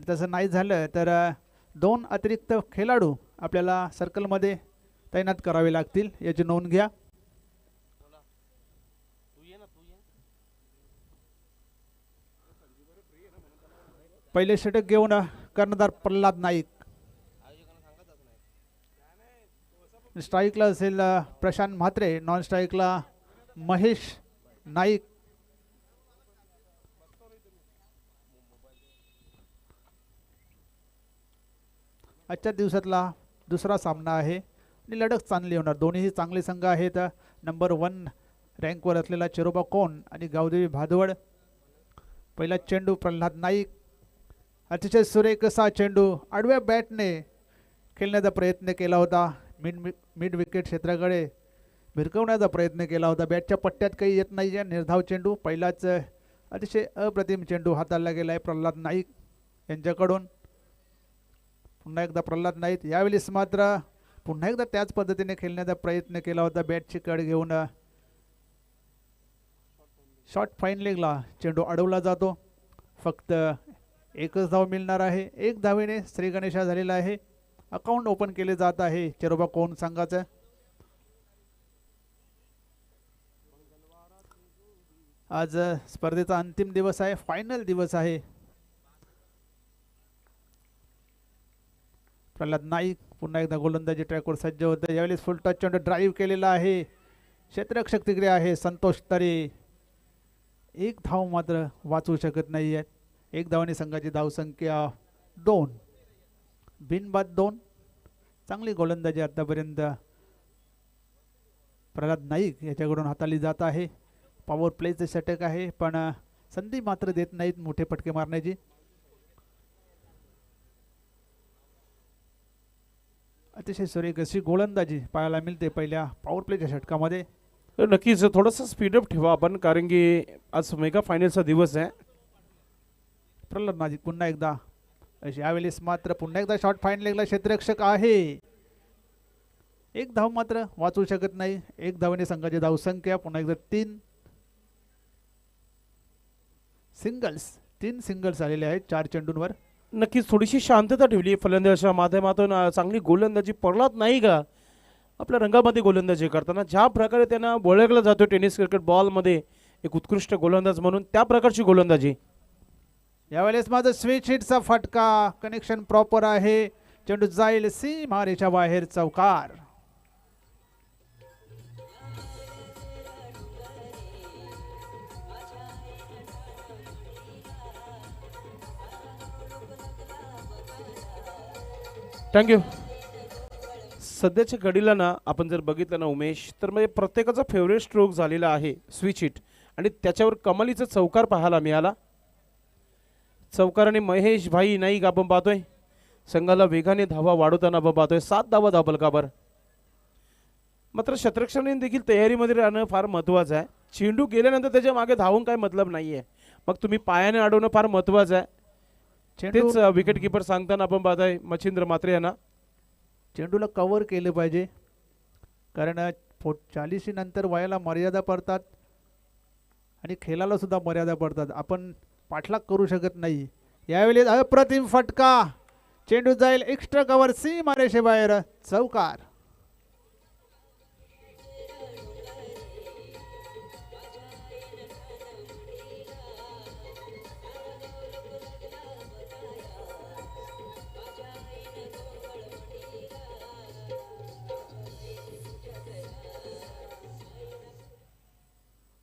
आणि तसं नाही झालं तर दोन अतिरिक्त खेळाडू आपल्याला सर्कलमध्ये तैनात करावे लागतील, याची नोंद घ्या. पहिले षटक घेऊन कर्णधार प्रल्हाद नाईक. स्ट्राईकला असेल प्रशांत म्हात्रे, नॉन स्ट्राईकला महेश नाईक. आजच्या दिवसातला दुसरा सामना आहे आणि लढत चांगली होणार. दोन्हीही चांगले संघ आहेत. नंबर 1 रँकवर असलेला चिरोबा कोण आणि गावदेवी भादवड. पहिला चेंडू प्रल्हाद नाईक, अतिशय सुरेख असा चेंडू आडव्या बॅटने खेळण्याचा प्रयत्न केला होता. मिड विकेट क्षेत्राकडे भिरकवण्याचा प्रयत्न केला होता. बॅटच्या पट्ट्यात काही येत नाही आहे. निर्धाव चेंडू, पहिलाच अतिशय अप्रतिम चेंडू हाताळला गेला आहे प्रल्हाद नाईक यांच्याकडून. पुन्हा एकदा प्रल्हाद नाईक, यावेळेस मात्र पुन्हा एकदा त्याच पद्धतीने खेळण्याचा प्रयत्न केला होता. बॅटची कड घेऊन शॉर्ट फाईन लेगला चेंडू अडवला जातो. फक्त एकच धाव मिळणार आहे. एक धावेने श्री गणेशा झालेला आहे. अकाउंट ओपन केले जात आहे चिरोबा कोण संघाचं. आज स्पर्धेचा अंतिम दिवस आहे, फायनल दिवस आहे. प्रल्हाद नाईक पुन्हा एकदा गोलंदाजी ट्रॅकवर सज्ज होतं. यावेळेस फुल टच चेंडू ड्राईव्ह केलेला आहे. क्षेत्ररक्षक तिकडे आहे संतोष तरे. एक धाव मात्र वाचवू शकत नाही आहेत. एक धावाने संघाची धावसंख्या 2, बिनबाद 2. चांगली गोलंदाजी आतापर्यंत प्रल्हाद नाईक याच्याकडून हाताळली जात आहे. पॉवर प्लेचं षटक आहे, पण संधी मात्र देत नाहीत मोठे फटके मारण्याची. अतिशय सुरेख अशी गोलंदाजी पाहायला मिळते पहिल्या पॉवर प्लेच्या षटकामध्ये. नक्कीच थोडंसं स्पीडअप ठेवा आपण, कारण की आज मेगा फायनलचा दिवस आहे. प्रल्हाद नाईक पुन्हा एकदा, यावेळेस मात्र पुन्हा एकदा शॉर्ट फाईन लेगला क्षेत्ररक्षक आहे. एक धाव मात्र वाचवू शकत नाही. एक धावाने संघाची धावसंख्या पुन्हा एकदा 3 सिंगल्स आलेले आहेत 4 चेंडूंवर. नक्कीच थोडीशी शांतता ठेवली फलंदाजाच्या माध्यमातून. चांगली गोलंदाजी प्रल्हाद नाईक आपल्या रंगामध्ये गोलंदाजी करताना ज्या प्रकारे त्यांना ओळखला जातो टेनिस क्रिकेट बॉलमध्ये एक उत्कृष्ट गोलंदाज म्हणून, त्या प्रकारची गोलंदाजी. यावेळेस माझा स्विच हिटचा फटका, कनेक्शन प्रॉपर आहे. चेंडू जाईल सीमारेच्या बाहेर, चौकार. थँक्यू. सध्याच्या घडीला ना आपण जर बघितलं ना उमेश, तर म्हणजे प्रत्येकाचा फेवरेट स्ट्रोक झालेला आहे स्विच हिट, आणि त्याच्यावर कमालीचा चौकार पाहायला मिळाला. चौकाराने महेश भाई नाईक आपण पाहतोय संघाला वेगाने धावा वाढवताना आपण पाहतोय. 7 धावा धावलकावर. मात्र क्षेत्ररक्षकाने देखील तयारीमध्ये राहणं फार महत्त्वाचं आहे. चेंडू गेल्यानंतर त्याच्या मागे धावून काय मतलब नाहीये, मग तुम्ही पायाने अडवणं फार महत्त्वाचं आहे. तेच विकेट किपर सांगताना आपण पाहताय मच्छिंद्र म्हात्रे यांना. चेंडूला कव्हर केलं पाहिजे, कारण 40 नंतर वयाला मर्यादा पडतात आणि खेळाला सुद्धा मर्यादा पडतात. आपण पाठलाग करू शकत नाही. यावेळेस अप्रतिम फटका, चेंडू जाईल एक्स्ट्रा कव्हर सीमारेषे बाहेर, चौकार.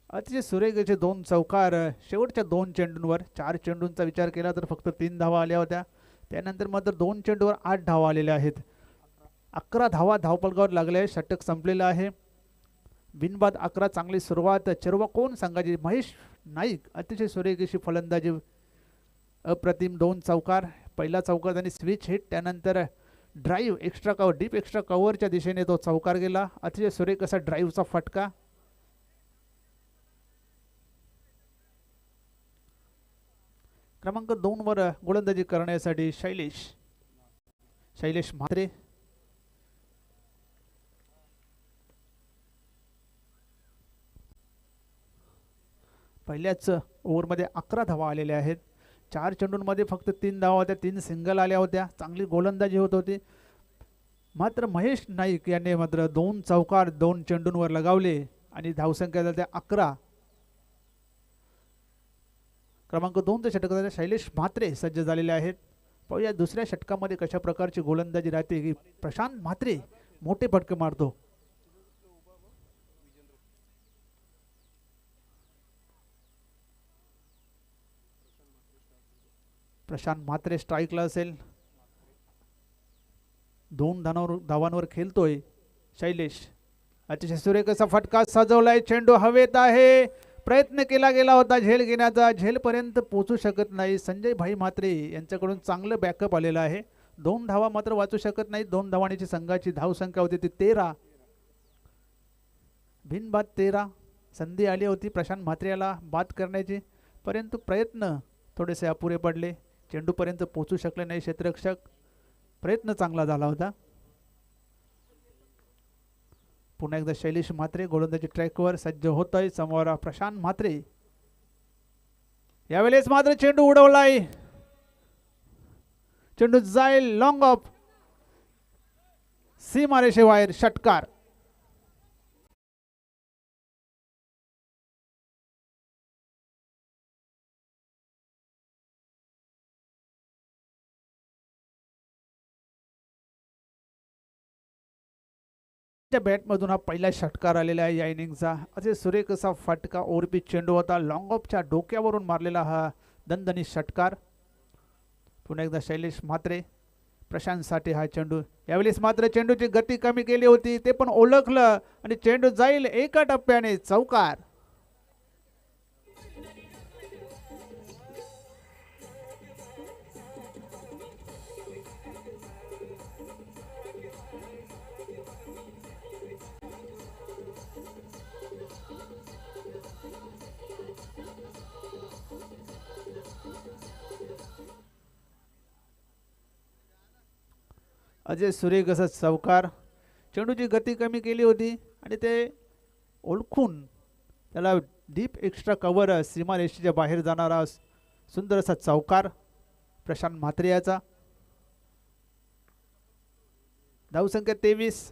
अतिशय सुरेख असे 2 चौकार शेवटच्या 2 चेंडूंवर. 4 चेंडूंचा विचार केला तर फक्त 3 धावा आल्या होत्या. त्यानंतर मात्र 2 चेंडूवर 8 धावा आलेल्या आहेत. 11 धावा धावपलकावर लागल्या आहेत. षटक संपलेलं आहे. बिनबाद 11. चांगली सुरुवात चिरोबा कोण संघाची. महेश नाईक अतिशय सुरेख अशी फलंदाजी, अप्रतिम 2 चौकार. पहिला चौकार आणि स्विच हिट, त्यानंतर drive extra cover, deep extra कव्हरच्या दिशेने तो चौकार गेला. अतिशय सुरेख असा ड्राईव्हचा फटका. क्रमांक 2 वर गोलंदाजी करण्यासाठी शैलेश म्हात्रे. पहिल्याच ओव्हरमध्ये 11 धावा आलेल्या आहेत. 4 चेंडूंमध्ये फक्त 3 धावा होत्या, 3 सिंगल आल्या होत्या, चांगली गोलंदाजी होत होती. मात्र महेश नाईक यांनी मात्र 2 चौकार 2 चेंडूंवर लगावले आणि धावसंख्या झाल्या 11. क्रमांक 2 षटकात शैलेश म्हात्रे सज्ज झालेले आहेत. पाहूया दुसऱ्या षटकामध्ये कशा प्रकारची गोलंदाजी राहते की प्रशांत म्हात्रे मोठे फटके मारतो. प्रशांत म्हात्रे स्ट्राईकला असेल. 2 धावांवर खेळतोय शैलेश. अतिशय सुरेख असा फटका सजवलाय. चेंडू हवेत आहे. प्रयत्न केला गेला होता झेल घेण्याचा, झेलपर्यंत पोहोचू शकत नाही. संजय भाई म्हात्रे यांच्याकडून चांगलं बॅकअप आलेलं आहे. 2 धावा मात्र वाचू शकत नाही. 2 धावांची संघाची धावसंख्या होती ती 13. बिनबाद 13. संधी आली होती प्रशांत म्हात्रेला बाद करण्याची, परंतु प्रयत्न थोडेसे अपुरे पडले. चेंडूपर्यंत पोहोचू शकले नाही क्षेत्ररक्षक. प्रयत्न चांगला झाला होता. पुन्हा एकदा शैलेश म्हात्रे गोलंदाजी ट्रॅकवर सज्ज होतोय. समोर प्रशांत म्हात्रे. यावेळेस मात्र चेंडू उडवलाय. चेंडू जाईल लॉंग ऑफ सीमारेषे बाहेर. षटकार. बॅटमधून हा पहिला षटकार आलेला आहे या इनिंगचा. असे सुरेख असा फटका ओरपीच चेंडू होता. लॉंग ऑफच्या डोक्यावरून मारलेला हा दणदणीत षटकार. पुन्हा एकदा शैलेश म्हात्रे. प्रशांतसाठी हा चेंडू. यावेळेस मात्र चेंडूची गती कमी केली होती, ते पण ओळखलं आणि चेंडू जाईल एका टप्प्याने. चौकार. अजय सुरेख असा चौकार. चेंडूची गती कमी केली होती आणि ते ओळखून त्याला डीप एक्स्ट्रा कव्हर सीमारेषेच्या बाहेर जाणारा सुंदर असा चौकार प्रशांत म्हात्रे याचा. धावसंख्या 23.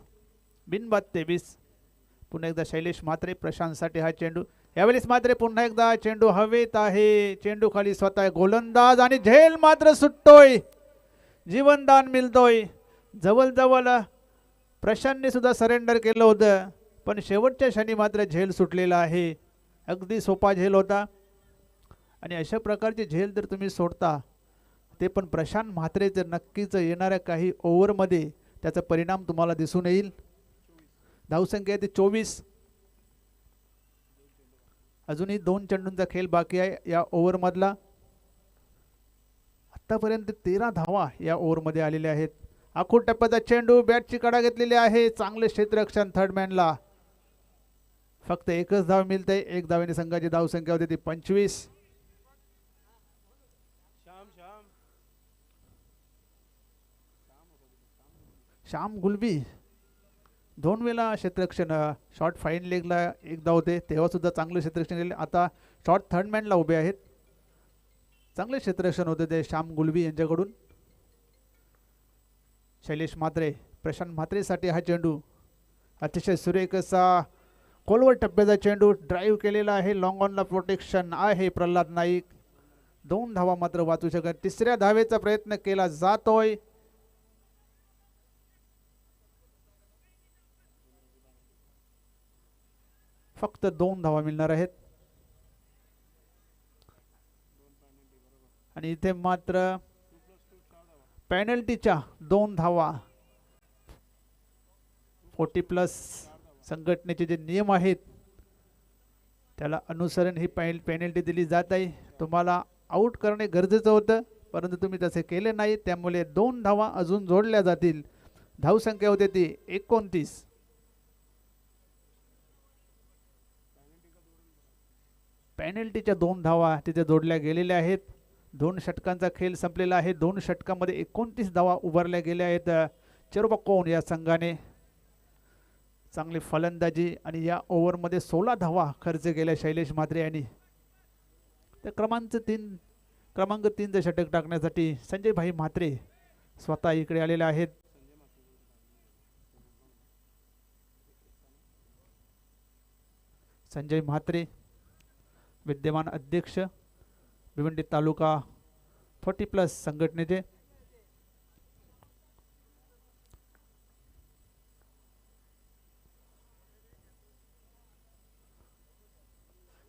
बिनबाद 23. पुन्हा एकदा शैलेश म्हात्रे. प्रशांतसाठी हा चेंडू. यावेळेस मात्र पुन्हा एकदा चेंडू हवेत आहे. चेंडू खाली स्वतः गोलंदाज आणि झेल मात्र सुटतोय. जीवनदान मिळतोय. जवळजवळ प्रशांतने सुद्धा सरेंडर केलं होतं, पण शेवटच्या क्षणी मात्र झेल सुटलेला आहे. अगदी सोपा झेल होता आणि अशा प्रकारचे झेल जर तुम्ही सोडता ते पण प्रशांत म्हात्रे, तर नक्कीच येणाऱ्या काही ओव्हरमध्ये त्याचा परिणाम तुम्हाला दिसून येईल. धावसंख्या आहे ती 24. अजूनही 2 चेंडूंचा खेळ बाकी आहे या ओव्हरमधला. आतापर्यंत 13 धावा या ओव्हरमध्ये आलेल्या आहेत. आखूड टप्प्याचा चेंडू. बॅटची कडा घेतलेली आहे. चांगले क्षेत्ररक्षण थर्डमॅनला. फक्त एकच धाव मिळते. 1 धावेने संघाची धावसंख्या होती ती 25. श्याम गुलबी 2 वेळा क्षेत्ररक्षण. शॉर्ट फाईन लेगला 1 धाव होते तेव्हा सुद्धा चांगले क्षेत्ररक्षण केले. आता शॉर्ट थर्डमॅनला उभे आहेत. चांगले क्षेत्ररक्षण होते ते श्याम गुलबी यांच्याकडून. शैलेश म्हात्रे. प्रशांत म्हात्रेसाठी हा चेंडू. अतिशय सुरेख असा खोलवर टप्प्याचा चेंडू. ड्राईव्ह केलेला आहे. लॉंग ऑनला प्रोटेक्शन आहे प्रल्हाद नाईक. 2 धावा मात्र वाचू शकत. 3ऱ्या धावेचा प्रयत्न केला जातोय. फक्त 2 धावा मिळणार आहेत आणि इथे मात्र पेनल्टीच्या 2 धावा. 40+ संघटनेचे जे नियम आहेत त्याला अनुसरण ही पेनल्टी दिली जात आहे. तुम्हाला आउट करणे गरजेचं होतं, परंतु तुम्ही तसे केले नाही, त्यामुळे 2 धावा अजून जोडल्या जातील. धावसंख्या होते ती 29. पेनल्टीच्या 2 धावा तिथे जोडल्या गेलेल्या आहेत. 2 षटकांचा खेळ संपलेला आहे. 2 षटकांमध्ये 29 धावा उभारल्या गेल्या आहेत. चेरोबा कोण या संघाने चांगली फलंदाजी आणि या ओव्हरमध्ये 16 धावा खर्च केल्या शैलेश म्हात्रे यांनी. त्या क्रमांक 3 क्रमांक 3 षटक टाकण्यासाठी संजय भाई म्हात्रे स्वतः इकडे आलेले आहेत. संजय म्हात्रे विद्यमान अध्यक्ष भिवंडी तालुका 40+ संघटनेचे.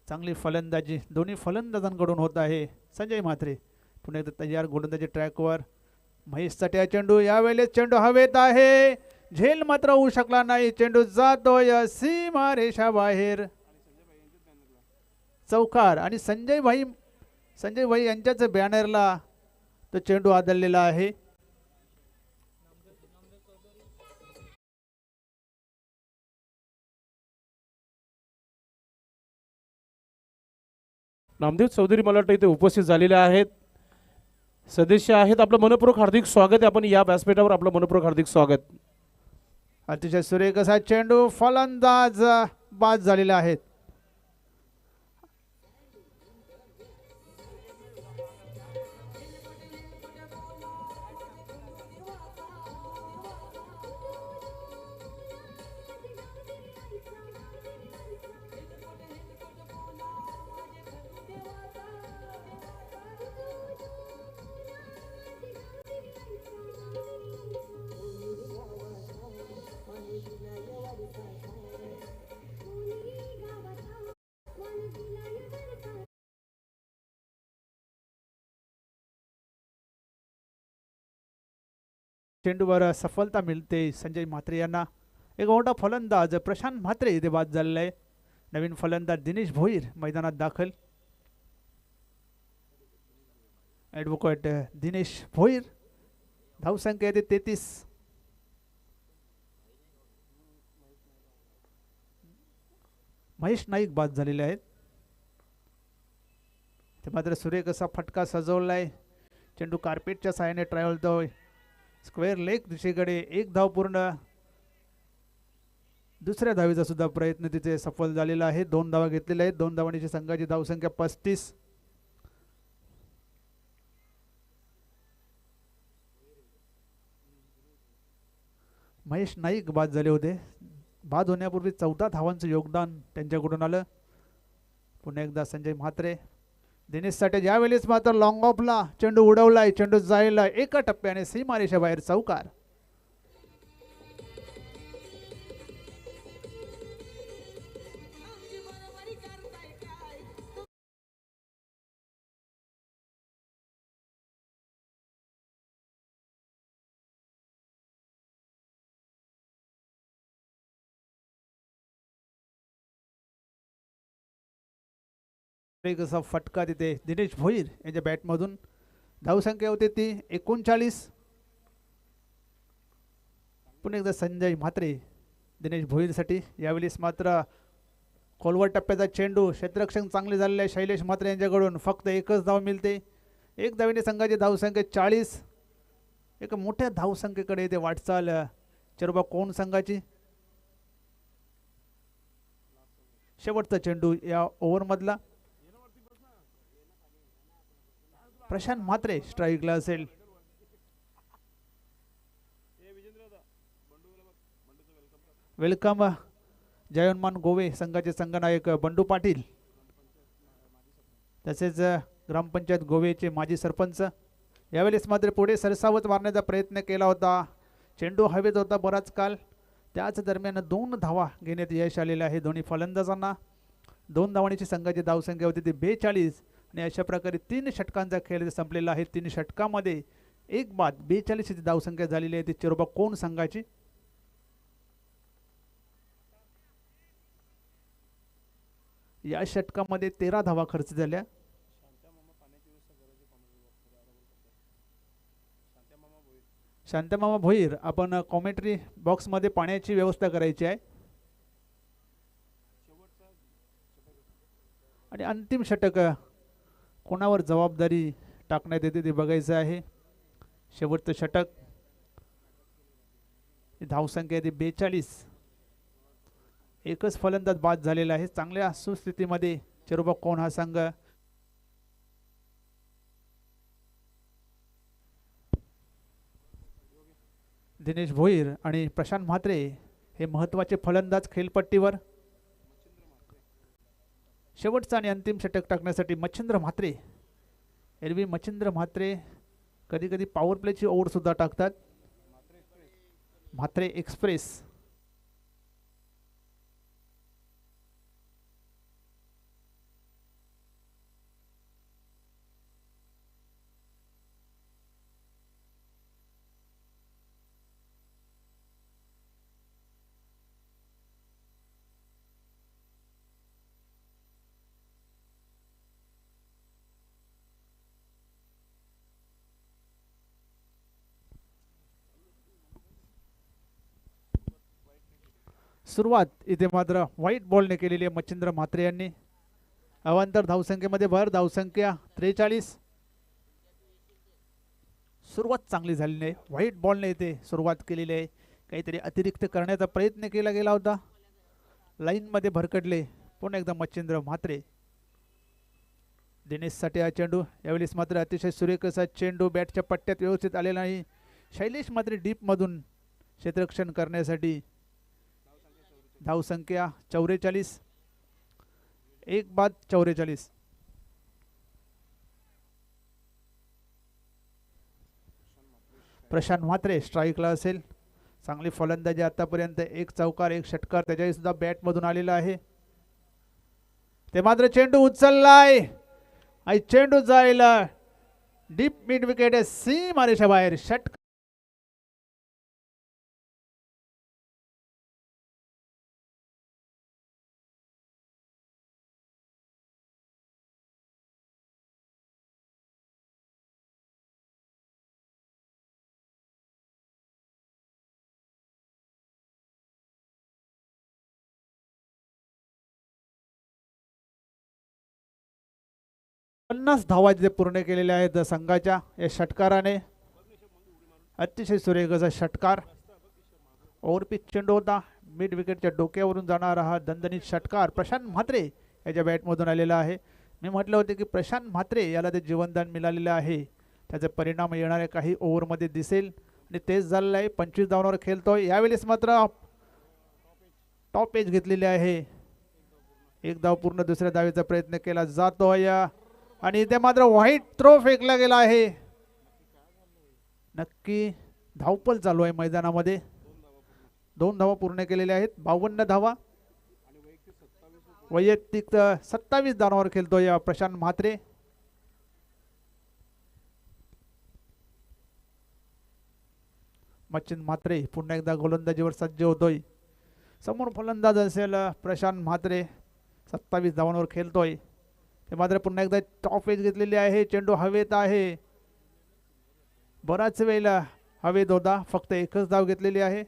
चांगली फलंदाजी दोन्ही फलंदाजांकडून होत आहे. संजय म्हात्रे पुन्हा एकदा तयार गोलंदाजी ट्रॅकवर. महेश सट्या चेंडू, यावेळेस चेंडू हवेत आहे, झेल मात्र होऊ शकला नाही. चेंडू जातोय सीमा रेषा बाहेर. चौकार आणि संजय भाई यांच्याच बॅनरला तो चेंडू आदळलेला आहे. नामदेव चौधरी मला वाटतं इथे उपस्थित झालेले आहेत, सदस्य आहेत. आपलं मनपूर्वक हार्दिक स्वागत आहे. आपण या व्यासपीठावर आपलं मनपूर्वक हार्दिक स्वागत. अतिशय सुरेख असा चेंडू, फलंदाज बाद झालेला आहेत. चेंडूवर सफलता मिळते संजय म्हात्रे यांना. एक मोठा फलंदाज प्रशांत म्हात्रे इथे बाद झालेला आहे. नवीन फलंदाज दिनेश भोईर मैदानात दाखल. ॲडव्होकेट दिनेश भोईर. धावसंख्या येते 33. महेश नाईक बाद झालेले आहेत. ते मात्र सुरेख असा फटका सजवलाय. चेंडू कार्पेटच्या साहाय्याने ट्रायल होतोय स्क्वेअर लेग दिशेकडे. एक धाव पूर्ण. दुसऱ्या धावेचा सुद्धा प्रयत्न तिथे सफल झालेला आहे. 2 धावा घेतलेल्या आहेत. 2 धावांची संघाची धावसंख्या 35. महेश नाईक बाद झाले होते. बाद होण्यापूर्वी 14 धावांचं योगदान त्यांच्याकडून आलं. पुन्हा एकदा संजय म्हात्रे. दिनेश साठे यावेळेस मात्र लॉंग ऑफला चेंडू उडवलाय. चेंडू जायला एका टप्प्याने सीमारेषा बाहेर. चौकार. एक असा फटका तिथे दिनेश भोईर यांच्या बॅटमधून. धावसंख्या होते ती 39. पुन्हा एकदा संजय म्हात्रे दिनेश भोईरसाठी. यावेळेस मात्र खोलवर टप्प्याचा चेंडू. क्षेत्ररक्षण चांगले झालेले आहे शैलेश म्हात्रे यांच्याकडून. फक्त एकच धाव मिळते. एक धावेने संघाची धावसंख्या 40. एक मोठ्या धावसंख्येकडे ते वाटचाल चेरोबा कोण संघाची. शेवटचा चेंडू या ओव्हरमधला. प्रशांत म्हात्रे स्ट्राईकला असेल. वेलकम जयवंतमान गोवे संघाचे संघनायक बंडू पाटील, तसेच ग्रामपंचायत गोवेचे माजी सरपंच. यावेळेस मात्र पुढे सरसावत मारण्याचा प्रयत्न केला होता. चेंडू हवेत होता बराच काळ. त्याच दरम्यान 2 धावा घेण्यात यश आलेले आहे दोन्ही फलंदाजांना. 2 धावांची संघाची धावसंख्या होती ती 42. आणि अशा प्रकारे 3 षटकांचा खेळ संपलेला आहे. 3 षटकामध्ये 1 बाद. 42 ची धावसंख्या झालेली आहे ती चेरोबा कोण संघाची. या षटकामध्ये 13 धावा खर्च झाल्या. शांतामामा भोईर, आपण कॉमेंट्री बॉक्समध्ये पाण्याची व्यवस्था करायची आहे. आणि अंतिम षटक कोणावर जबाबदारी टाकण्यात येते ते बघायचं आहे. शेवटचं षटक. धावसंख्या आहे 42. एकच फलंदाज बाद झालेला आहे. चांगल्या सुस्थितीमध्ये चेरोबा कोण हा संघ दिनेश भोईर आणि प्रशांत म्हात्रे हे महत्त्वाचे फलंदाज खेळपट्टीवर. शेवटचा आणि अंतिम षटक टाकण्यासाठी मच्छिंद्र म्हात्रे. एरवी मच्छिंद्र म्हात्रे कधी कधी पॉवर प्लेची ओव्हरसुद्धा टाकतात. म्हात्रे एक्सप्रेस. सुरुवात इथे मात्र व्हाईट बॉलने केलेली आहे मच्छिंद्र म्हात्रे यांनी. अवांतर धावसंख्येमध्ये भर. धावसंख्या 43. सुरुवात चांगली झाली नाही. व्हाईट बॉलने इथे सुरुवात केलेली आहे. काहीतरी अतिरिक्त करण्याचा प्रयत्न केला गेला होता. लाईनमध्ये भरकडले पुन्हा एकदा मच्छिंद्र म्हात्रे. दिनेशसाठी हा चेंडू. यावेळेस मात्र अतिशय सुरेख असा चेंडू बॅटच्या पट्ट्यात व्यवस्थित आलेला नाही. शैलेश मात्र डीपमधून क्षेत्ररक्षण करण्यासाठी. धावसंख्या 44. 1 बाद 44. प्रशांत म्हात्रे स्ट्राईकला असेल. चांगली फलंदाजी आतापर्यंत. 1 चौकार 1 षटकार त्याच्याही सुद्धा बॅटमधून आलेला आहे. ते मात्र चेंडू उचललाय आणि चेंडू जायला डीप मिड विकेट सी मारेच्या बाहेर. षटकार. पन्नास धावा तिथे पूर्ण केलेल्या आहेत संघाच्या या षटकाराने. अतिशय सुरेख असा षटकार. ओव्हरपिच चेंडू होता. मिड विकेटच्या डोक्यावरून जाणारा हा दणदणीत षटकार प्रशांत म्हात्रे याच्या बॅटमधून आलेला आहे. मी म्हटलं होते की प्रशांत म्हात्रे याला ते जीवनदान मिळालेलं आहे. त्याचे परिणाम येणाऱ्या काही ओव्हरमध्ये दिसेल आणि तेच झालेलं आहे. 25 धावांवर खेळतोय. यावेळेस मात्र टॉप एज घेतलेली आहे. 1 धाव पूर्ण. दुसऱ्या धावेचा प्रयत्न केला जातोय आणि इथे मात्र व्हाईट थ्रो फेकला गेला आहे. नक्की धावपल चालू आहे मैदानामध्ये. 2 धावा पूर्ण केलेल्या आहेत. 52 धावा. वैयक्तिक 27 धावांवर खेळतोय या प्रशांत म्हात्रे. मच्छिंद्र म्हात्रे पुन्हा एकदा गोलंदाजीवर सज्ज होतोय. समोर फलंदाज असेल प्रशांत म्हात्रे. 27 धावांवर खेळतोय. ते मात्र पुन्हा एकदा टॉप एज घेतलेली आहे. चेंडू हवेत आहे. बराच वेळेला हवेत होता. फक्त 1च धाव घेतलेली आहे.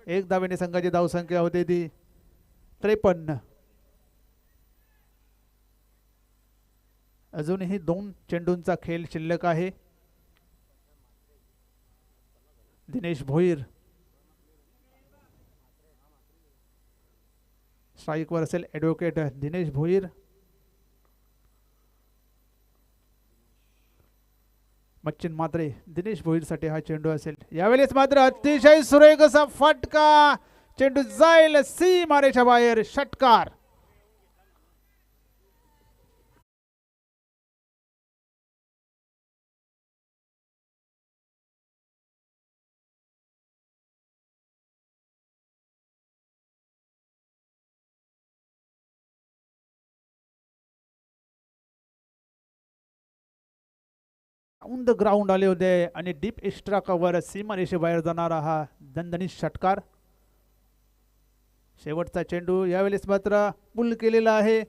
1 धावेने संघाची धावसंख्या होते ती 53. अजूनही 2 चेंडूंचा खेळ शिल्लक आहे. दिनेश भोईर स्ट्राईकवर असेल. ॲडव्होकेट दिनेश भोईर. मच्छिंद्र म्हात्रे. दिनेश भोईरसाठी हा चेंडू असेल. यावेळेस मात्र अतिशय सुरेख असा फटका. चेंडू जाईल सी मारेच्या बाहेर. षटकार. ऑन द ग्राउंड आले होते आणि डीप एक्स्ट्रा कव्हर सीमा रेषेबाहेर जाणारा हा दणदणीत षटकार. शेवटचा चेंडू. यावेळेस मात्र पुल केलेला आहे.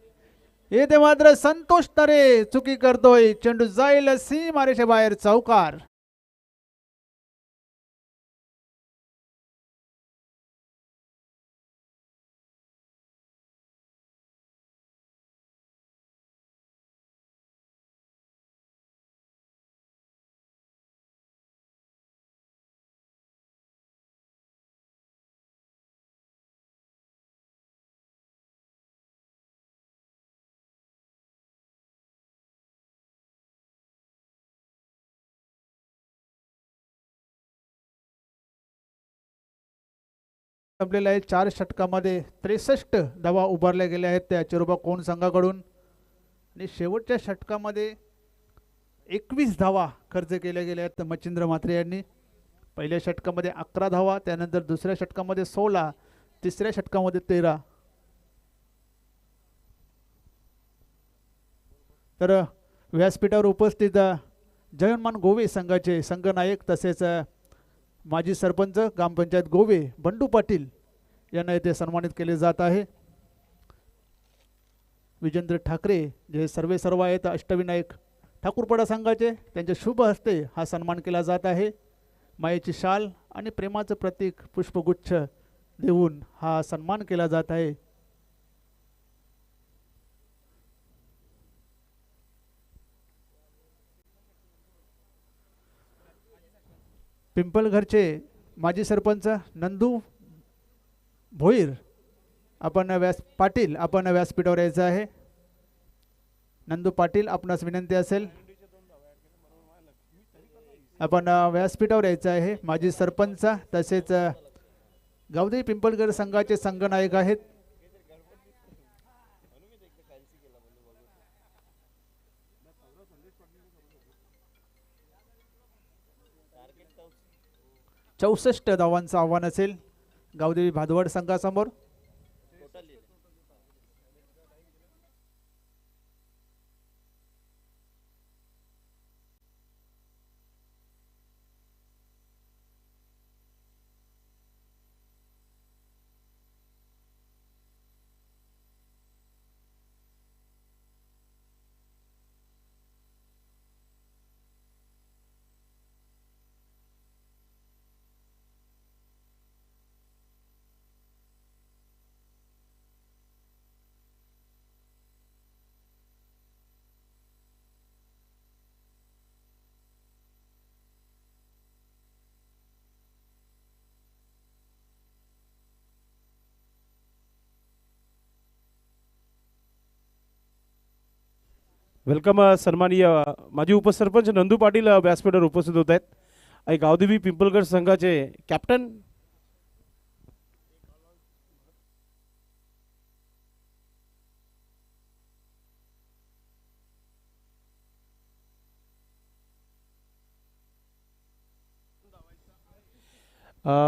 येथे मात्र संतोष तरे चुकी करतोय. चेंडू जाईल सीमा रेषेबाहेर. चौकार. संपलेला आहे. 4 षटकामध्ये 63 धावा उभारल्या गेल्या आहेत त्या चिरोबा कोण संघाकडून आणि शेवटच्या षटकामध्ये 21 धावा खर्च केल्या गेल्या आहेत मच्छिंद्र म्हात्रे यांनी. पहिल्या षटकामध्ये 11 धावा, त्यानंतर दुसऱ्या षटकामध्ये 16, तिसऱ्या षटकामध्ये 13. तर व्यासपीठावर उपस्थित जयमान गोवे संघाचे संघनायक तसेच माजी सरपंच ग्रामपंचायत गोवे बंडू पाटील यांना येथे सन्मानित केले जात आहे. विजेंद्र ठाकरे जे सर्व आहेत अष्टविनायक ठाकूरपाडा संघाचे, त्यांच्या शुभ हस्ते हा सन्मान केला जात आहे. मायेची शाल आणि प्रेमाचं प्रतीक पुष्पगुच्छ देऊन हा सन्मान केला जात आहे. पिंपलघरचे माजी सरपंच नंदू भोईर आपण व्यासपीठावर यायचं आहे. नंदू पाटील, आपणास विनंती असेल आपण व्यासपीठावर यायचं आहे. माजी सरपंच तसेच गावदेवी पिंपलघर संघाचे संघनायक आहेत. चौसष्ट धावांचं आव्हान असेल गावदेवी भादवड संघासमोर. वेलकम. सन्माननीय माजी उपसरपंच नंदू पाटील व्यासपीठावर उपस्थित होत आहेत आणि गावदेवी पिंपलगड संघाचे कॅप्टन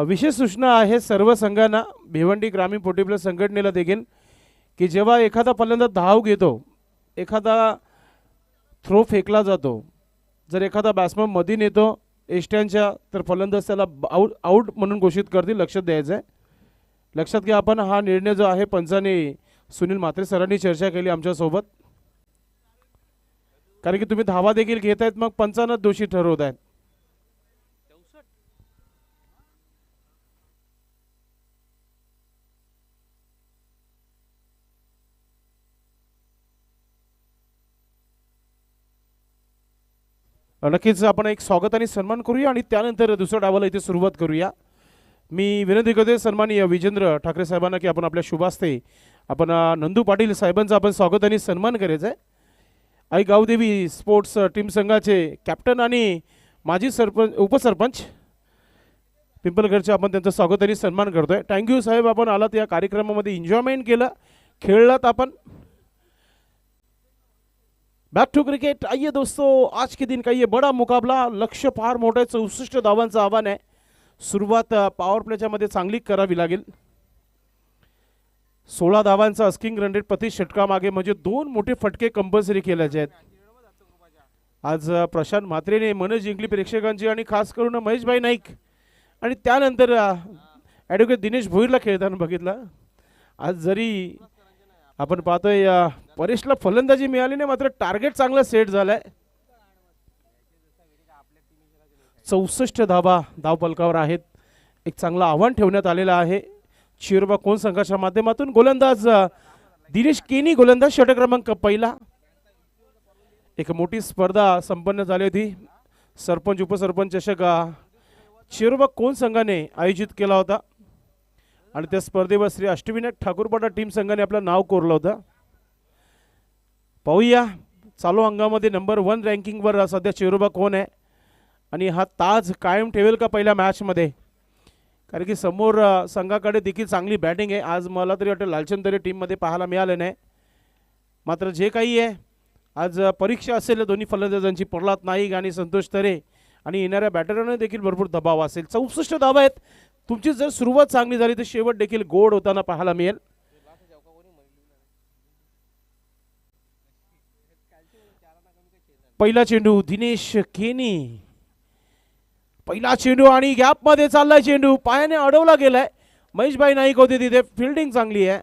विशेष सूचना आहे सर्व संघांना, भिवंडी ग्रामीण पोटी संघटनेला देखील, की जेव्हा एखादा फलंदाज धाव घेतो, एखादा थ्रो फेकला जातो, जर एखादा बॅट्समन मधून येतो एष्ट्यांच्या, तर फलंदाज त्याला आउट म्हणून घोषित करतील. लक्षात द्यायचं आहे. लक्षात घ्या. आपण हा निर्णय जो आहे पंचाने सुनील म्हात्रे सरांनी चर्चा केली आमच्यासोबत, कारण की तुम्ही धावा देखील घेत आहेत, मग पंचांना दोषी ठरवत आहेत. नक्कीच आपण एक स्वागत आणि सन्मान करूया आणि त्यानंतर दुसऱ्या डावाला इथे सुरुवात करूया. मी विनंती करतोय सन्माननीय विजेंद्र ठाकरे साहेबांना की आपण आपल्या शुभास्ते आपण नंदू पाटील साहेबांचा आपण स्वागत आणि सन्मान करायचा आहे. आई गावदेवी स्पोर्ट्स टीम संघाचे कॅप्टन आणि माजी सरपंच उपसरपंच पिंपलघरचे आपण त्यांचं स्वागत आणि सन्मान करतोय. थँक्यू साहेब, आपण आलात या कार्यक्रमामध्ये, एन्जॉयमेंट केलं, खेळलात आपण. Back to cricket. आइए दोस्तों, आज के दिन का ये बड़ा मुकाबला, लक्ष्य फार मोठं आहे. 64 धावांचं आव्हान आहे. सुरुवात पॉवर प्लेच्या मध्ये चांगली करावी लागेल. 16 धावांचा अस्किंग रन रेट प्रति षटकामागे, म्हणजे 2 मोठे फटके कंपल्सरी केल्याचे आहेत. आज प्रशांत म्हात्रेने मन जिंकली प्रेक्षकांची आणि खास करून महेशभाई नाईक आणि त्यानंतर ॲडव्होकेट दिनेश भोईरला खेळताना बघितलं. आज जरी आपण पाहतोय परेशला फलंदाजी मिळाली नाही, मात्र टार्गेट चांगला सेट झालाय. 64 धावा धावफलकावर आहेत. एक चांगला आव्हान ठेवण्यात आलेला आहे चिरोबा कोण संघाच्या माध्यमातून. गोलंदाज दिनेश केनी, गोलंदाज षटक क्रमांक पहिला. एक मोठी स्पर्धा संपन्न झाली होती. सरपंच उपसरपंच चषक चिरोबा कोण संघाने आयोजित केला होता आणि त्या स्पर्धेवर श्री अष्टविनायक ठाकूरपाडा टीम संघाने आपलं नाव कोरलं होतं. पाहूया चालू अंगामध्ये नंबर 1 रँकिंगवर सध्या चिरोबा कोण आहे आणि हा ताज कायम ठेवेल का पहिल्या मॅचमध्ये. कारण की समोर संघाकडे देखील चांगली बॅटिंग आहे. आज मला तरी वाटतं लालचंद तरी टीममध्ये पाहायला मिळालं नाही. मात्र जे काही आहे आज परीक्षा असेल दोन्ही फलंदाजांची, प्रल्हाद नाईक आणि संतोष तरे, आणि येणाऱ्या बॅटरांना देखील भरपूर दबाव असेल. 64 धावा आहेत. तुमची जर सुरुवात चांगली झाली तर शेवट देखील गोड होताना पाहायला मिळेल. पहिला चेंडू दिनेश केनी, पहिला चेंडू आणि गॅप मध्ये चाललाय चेंडू, पायाने अडवला गेलाय. महेशभाई नाईक होते तिथे, फिल्डिंग चांगली आहे.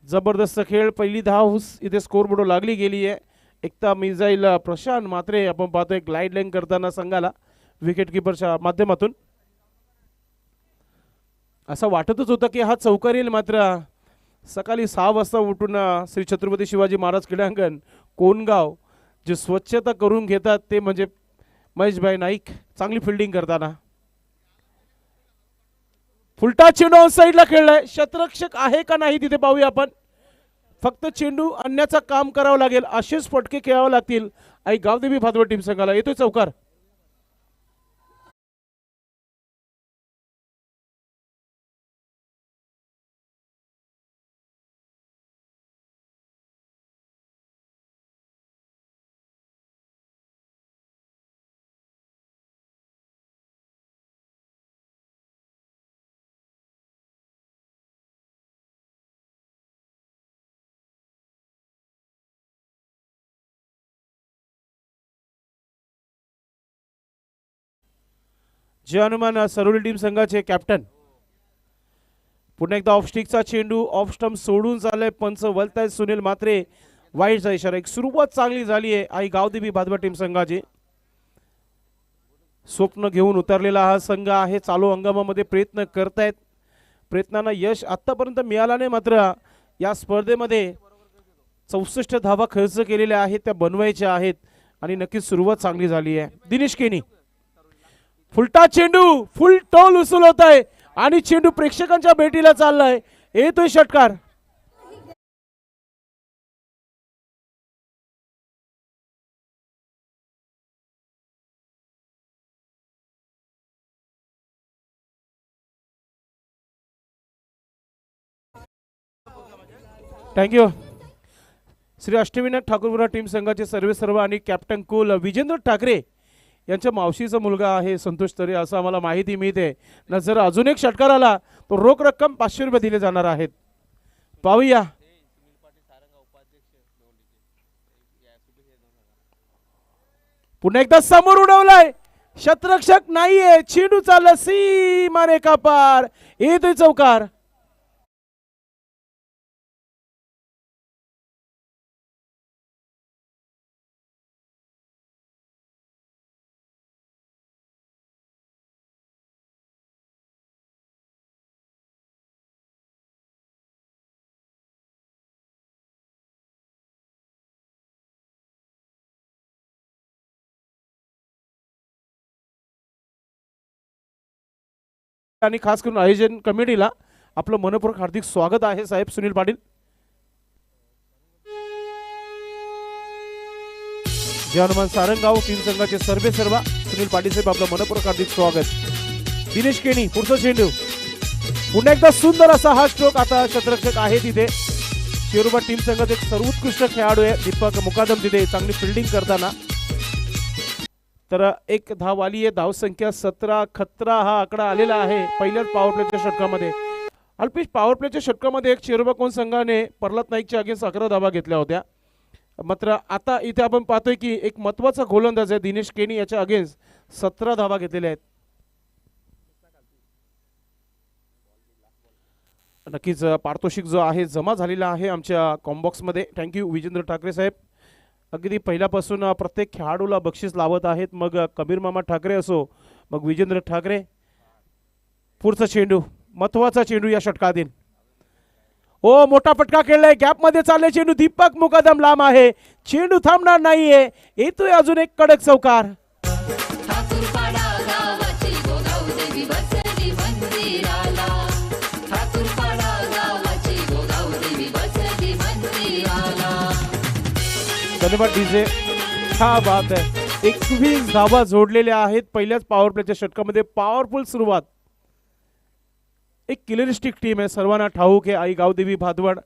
जबरदस्त खेळ. पहिली धाव इथे स्कोर बोर्ड लागली गेली आहे. एकता मिसाईल प्रशांत मात्रे आपण पाहतोय ग्लाइड लाईन करताना संघाला विकेट किपरच्या माध्यमातून. असं वाटतच होतं की हा चौकार येईल, मात्र सकाळी 6 वाजता उठून श्री छत्रपती शिवाजी महाराज क्रीडांगण कोणगाव जे स्वच्छता करून घेतात ते म्हणजे महेशभाई नाईक. चांगली फिल्डिंग करताना फुलटा चेंडू ऑन साईडला खेळलाय. शतरक्षक आहे का नाही तिथे पाहूया आपण. फक्त चेंडू आणण्याचं काम करावं लागेल, असेच फटके खेळावे लागतील. आई गावदेवी भादवड टीम संघाला. येतोय चौकार. जे हनुमान सरोली टीम संघाचे कॅप्टन. पुन्हा एकदा ऑफ स्टिकचा चेंडू ऑफ स्टंप सोडून चाललाय. पंच वलताय सुनील मात्रे. वाईटचा इशारा. एक सुरुवात चांगली झाली आहे आई गावदेवी भादवड टीम संघाची. स्वप्न घेऊन उतरलेला हा संघ आहे. चालू हंगामामध्ये प्रयत्न करतायत. प्रयत्नांना यश आतापर्यंत मिळाला नाही, मात्र या स्पर्धेमध्ये 64 धावा खर्च केलेल्या आहेत, त्या बनवायच्या आहेत आणि नक्कीच सुरुवात चांगली झाली आहे. दिनेश केनी. फुलटा चेंडू, फुल टोल उचल होत आहे आणि चेंडू प्रेक्षकांच्या भेटीला चाललाय. येतोय षटकार. थँक्यू. श्री अष्टविनायक ठाकूरपुरा टीम संघाचे सर्व आणि कॅप्टन कुल विजेंद्र ठाकरे यांच्या मावशीचा मुलगा आहे संतोष तरे, असं आम्हाला माहिती मिळते ना. जर अजून एक षटकार आला तर रोख रक्कम 500 रुपये दिले जाणार आहेत. पाहूया. पुन्हा एकदा समोर उडवलाय. शतरक्षक नाहीये. चेंडू चालला सीमा रेखा पार. येतोय चौकार. आणि खास करून आयोजन कमिटीला आपलं मनपूर्वक हार्दिक स्वागत आहे साहेब सुनील पाटील. जे हनुमान सारंगाव टीम संघाचे सर्वे सुनील पाटील साहेब आपलं मनपूर्वक हार्दिक स्वागत. दिनेश केनी पुढचा चेंडू. पुन्हा एकदा सुंदर असा हा स्ट्रोक. आता शतरक्षक आहे तिथे. शेरुबा टीम संघात एक सर्वोत्कृष्ट खेळाडू आहे दीपक मुकादम तिथे चांगली फिल्डिंग करताना. तर एक धाव आली आहे. धाव संख्या 17. खतरा हा आकडा आलेला आहे पहिल्याच पॉवर प्लेच्या षटकामध्ये. अल्पेश पॉवर प्लेच्या षटकामध्ये एक शेरुबा कोण संघाने प्रल्हाद नाईकच्या अगेन्स्ट 11 धावा घेतल्या होत्या. मात्र आता इथे आपण पाहतोय की एक महत्वाचा गोलंदाज आहे दिनेश केनी, याच्या अगेन्स्ट 17 धावा घेतलेल्या आहेत. नक्कीच पारितोषिक जो आहे जमा झालेला आहे आमच्या कॉम्बॉक्समध्ये. थँक्यू विजेंद्र ठाकरे साहेब. अगदी पहिल्यापासून प्रत्येक खेळाडूला बक्षीस लावत आहेत. मग कबीर मामा ठाकरे असो, मग विजेंद्र ठाकरे. पुढचा चेंडू, महत्वाचा चेंडू या षटकातील. ओ मोठा फटका खेळलाय. गॅप मध्ये चालले चेंडू. दीपक मुकादम लांब आहे. चेंडू थांबणार नाहीये. येतोय अजून एक कडक चौकार. धन्यवाद डीजे. क्या बात है. 21 धावा जोडलेल्या आहेत पहिल्याच पॉवर प्लेच्या षटकामध्ये. पॉवरफुल सुरुवात. एक किलरिस्टिक टीम आहे, सर्वांना ठाऊक आहे. आई गावदेवी भादवड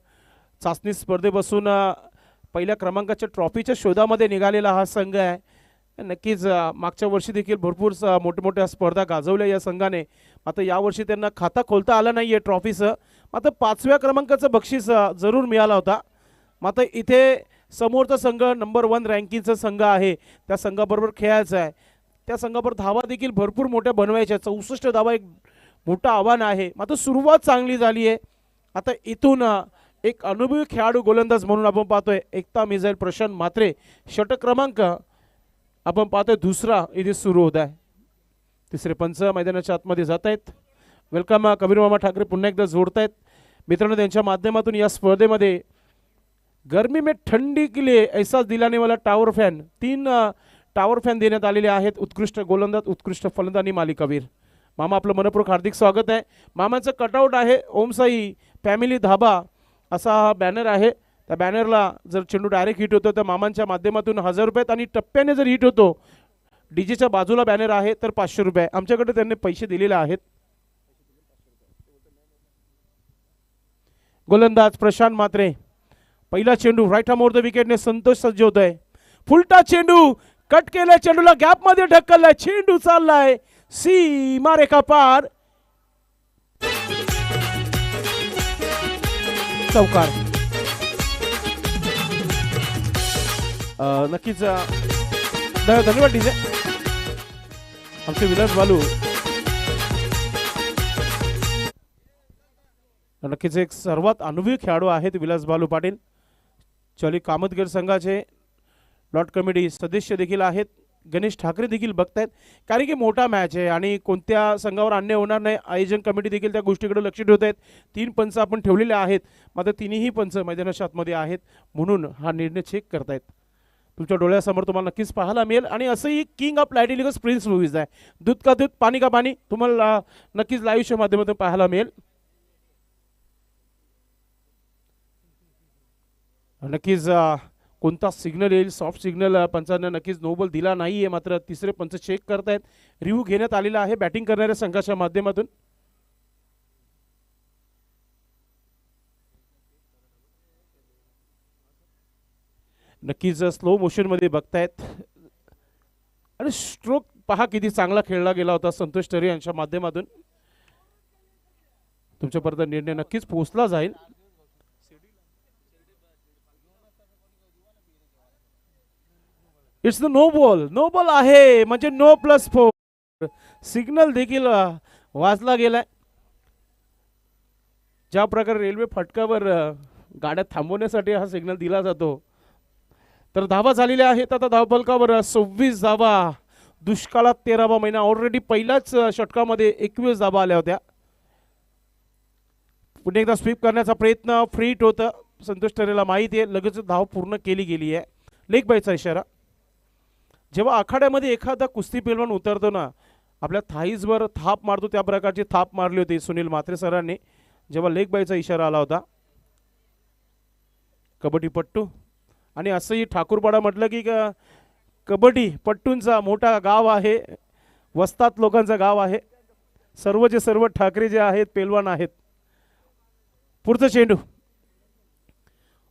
चाचणी स्पर्धेपासून पहिल्या क्रमांकाच्या ट्रॉफीच्या शोधामध्ये निघालेला हा संघ आहे. नक्कीच मागच्या वर्षी देखील भरपूर मोठ्या मोठ्या स्पर्धा गाजवल्या या संघाने. आता यावर्षी त्यांना खाता खोलता आलं नाही आहे ट्रॉफीचं. मात्र 5व्या क्रमांकाचं बक्षीस जरूर मिळाला होता. मात्र इथे समोरचा संघ नंबर 1 रँकिंगचा संघ आहे, त्या संघाबरोबर खेळायचं आहे. त्या संघाबरोबर धावा देखील भरपूर मोठ्या बनवायच्या. 64 धावा एक मोठं आव्हान आहे. मात्र सुरुवात चांगली झाली आहे. आता इथून एक अनुभवी खेळाडू गोलंदाज म्हणून आपण पाहतोय एकता मिसाईल प्रशांत म्हात्रे. षटक क्रमांक आपण पाहतोय दुसरा इथे सुरू होत आहे. तिसरे पंच मैदानाच्या आतमध्ये जात आहेत. वेलकम कबीर मामा ठाकरे पुन्हा एकदा जोडतायत. मित्रांनो, त्यांच्या माध्यमातून या स्पर्धेमध्ये गर्मी में ठंडी के लिए एहसास दिलाने वाला टावर फॅन 3 टावर फॅन देण्यात आलेले आहेत. उत्कृष्ट गोलंदाज, उत्कृष्ट फलंदाजी माली कबीर मामा, आपलं मनपूर्वक हार्दिक स्वागत आहे. मामाचं कटआउट आहे ओमसाई फॅमिली धाबा असा हा बॅनर आहे. त्या बॅनरला जर चेंडू डायरेक्ट हिट होतो तर मामांच्या माध्यमातून 1000 रुपये, आणि टप्प्याने जर हिट होतो डीजेच्या बाजूला बॅनर आहे तर 500 रुपये. आमच्याकडे त्यांनी पैसे दिलेले आहेत. गोलंदाज प्रशांत म्हात्रे. पहिला चेंडू राईट आर्म ओव्हर द विकेटने संतोष सज्ज होतोय. फुलटा चेंडू कट केलाय, चेंडूला गॅप मध्ये ढकललाय, चेंडू चाललाय सीमा रेखा पार. चौकार. नक्कीच धन्यवाद डीजे. आमचे विलास बालू नक्कीच एक सर्वात अनुभवी खेळाडू आहेत विलास बालू पाटील. चली कामतगड संघाचे लॉट कमिटी सदस्य देखील आहेत. गणेश ठाकरे देखील बघतायत, कारण की मोठा मॅच आहे आणि कोणत्या संघावर अन्याय होणार नाही. आयोजन कमिटी देखील त्या गोष्टीकडे लक्ष ठेवत आहेत. 3 पंच आपण ठेवलेले आहेत, मात्र तिन्ही पंच मैदानाच्या आतमध्ये आहेत म्हणून हा निर्णय चेक करतायत. तुमच्या डोळ्यासमोर तुम्हाला नक्कीच पाहायला मिळेल. आणि असंही किंग ऑफ लायटिलिगस प्रिन्स मूवीज आहे. दूध का दूध पाणी का पाणी तुम्हाला नक्कीच लाईव्हच्या माध्यमातून पाहायला मिळेल. नक्कीच कोणता सिग्नल येईल, सॉफ्ट सिग्नल पंचांना नक्कीच नोबल दिला नाही आहे. मात्र तिसरे पंच चेक करतायत. रिव्ह्यू घेण्यात आलेला आहे बॅटिंग करणाऱ्या संघाच्या माध्यमातून. नक्कीच स्लो मोशनमध्ये बघतायत. आणि स्ट्रोक पहा किती चांगला खेळला गेला होता संतोष टरे यांच्या माध्यमातून. तुमच्यापर्यंत निर्णय नक्कीच पोहोचला जाईल. It's the no ball. No ball आहे म्हणजे नो +4 सिग्नल देखील वाजला गेलाय. ज्या प्रकारे रेल्वे फाटकावर गाड्या थांबवण्यासाठी हा सिग्नल दिला जातो. तर धावा झालेल्या आहेत आता धावफलकावर 26 धावा. दुष्काळात 13वा महिना. ऑलरेडी पहिल्याच षटकामध्ये 21 धावा आल्या होत्या. पुन्हा एकदा स्वीप करण्याचा प्रयत्न फ्रीट होतं. संतोष टरेला माहिती आहे लगेच धाव पूर्ण केली गेली आहे. लेग बायचा इशारा. जेव्हा आखाड्यामध्ये एखादा कुस्ती पेलवान उतरतो ना, आपल्या थाईजवर थाप मारतो त्या प्रकारची थाप मारली होती सुनील म्हात्रे सरांनी जेव्हा लेग बायचा इशारा आला होता. कबड्डी पट्टू. आणि असंही ठाकूरपाडा म्हटलं की कबड्डी पट्टूंचा मोठा गाव आहे, वस्तात लोकांचं गाव आहे. सर्वचे सर्व ठाकरे जे आहेत पेलवान आहेत. पुढचा चेंडू.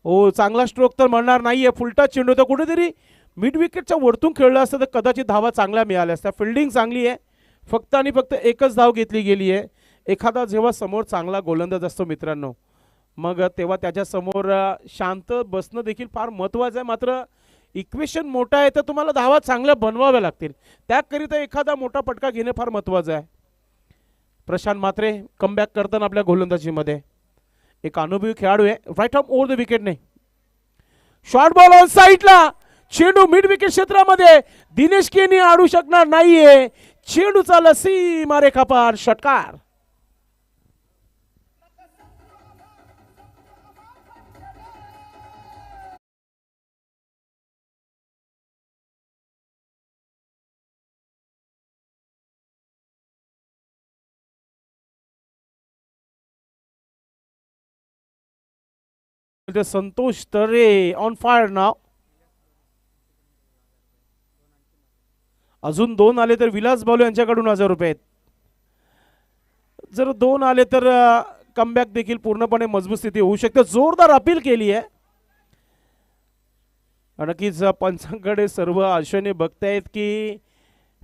ओ चांगला स्ट्रोक तर म्हणणार नाहीये. फुलटा चेंडू तर कुठेतरी मिड विकेटच्या वरतून खेळलं असतं तर कदाचित धावा चांगल्या मिळाल्या असत्या. फिल्डिंग चांगली आहे. फक्त आणि फक्त एकच धाव घेतली गेली आहे. एखादा जेव्हा समोर चांगला गोलंदाज असतो मित्रांनो, मग तेव्हा त्याच्या समोर शांत बसणं देखील फार महत्त्वाचं आहे. मात्र इक्वेशन मोठा आहे तर तुम्हाला धावा चांगल्या बनवाव्या लागतील. त्याकरिता एखादा मोठा पटका घेणं फार महत्त्वाचं आहे. प्रशांत म्हात्रे कमबॅक करताना आपल्या गोलंदाजीमध्ये एक अनुभवी खेळाडू आहे. राईट आर्म ओव्हर द विकेटने शॉर्ट बॉल ऑन साईडला. चेंडू मिड विकेट क्षेत्रामध्ये दिनेश केनी आडू शकणार नाहीये. चेंडू चालला सीमा रेखा पार. षटकार. संतोष तरे ऑन फायर नाव. अजून 2 आले तर विलास बालू यांच्याकडून 1000 रुपये आहेत. जर 2 आले तर कमबॅक देखील पूर्णपणे मजबूत स्थिती होऊ शकते. जोरदार अपील केली आहे. नक्कीच पंचांकडे सर्व आशेने बघतायत की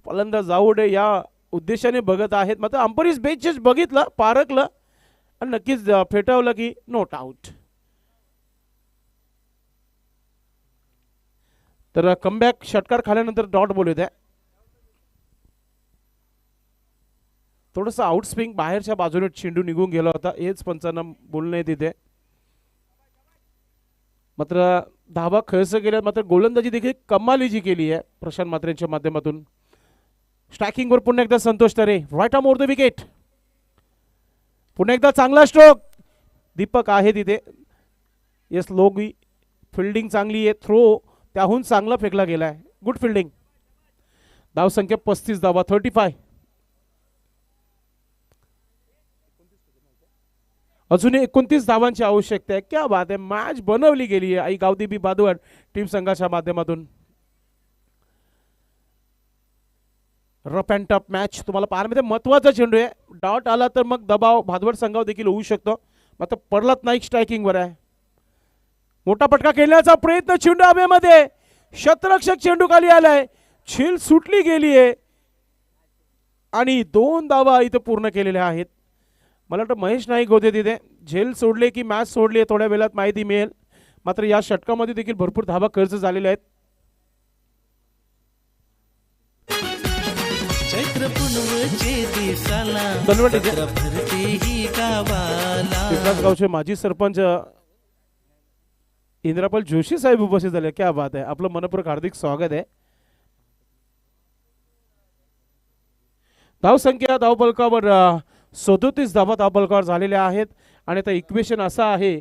फलंदाज आऊट या उद्देशाने बघत आहेत. मात्र अंपरीज बेंचेस बघितलं, पारखलं आणि नक्कीच फेटावलं की नॉट आऊट. तर कमबॅक षटकार खाल्यानंतर डॉट बोलू द्या. थोडंसं आउटस्विंग बाहेरच्या बाजूने चेंडू निघून गेला होता, हेच पंचांना बोलणे तिथे. मात्र धावा खर्च केल्यात. मात्र गोलंदाजी देखील कमालीची केली आहे प्रशांत म्हात्रेंच्या माध्यमातून. स्ट्रायकिंगवर पुन्हा एकदा Santosh Tare, right arm over the wicket. पुन्हा एकदा चांगला स्ट्रोक, दीपक आहे तिथे. येस, लोगी फिल्डिंग चांगली आहे, थ्रो त्याहून चांगला फेकला गेला आहे. Good fielding. धावसंख्या 35 धावा, 35. अजून 29 धावांची आवश्यकता आहे. क्या बात आहे, मॅच बनवली गेली आहे आई गावदेवी बादवड टीम संघाच्या माध्यमातून. रफ अँड टफ मॅच तुम्हाला पाहण्यामध्ये महत्वाचा चेंडू आहे. डॉट आला तर मग दबाव भादवड संघावर देखील होऊ शकतो. मात्र प्रल्हाद नाईक स्ट्रायकिंगवर आहे. मोठा फटका खेळण्याचा प्रयत्न, चेंडू हवेमध्ये, क्षेत्ररक्षक चेंडू खाली आलाय, झेल सुटली गेली आहे आणि 2 धावा इथं पूर्ण केलेल्या आहेत. मला वाटतं महेश नाईक होते तिथे. झेल सोडले की मॅच सोडली आहे थोड्या वेळात माहिती मिळेल. मात्र या षटकामध्ये देखील भरपूर धावा खर्च झालेल्या आहेत. गावचे माजी सरपंच इंद्रापाल जोशी साहेब उपस्थित झाले. क्या बात आहे, आपलं मनपूर्वक हार्दिक स्वागत आहे. धावसंख्या धावफलकावर 37 धावा धावफलकावर झालेल्या आहेत. आणि आता इक्वेशन असं आहे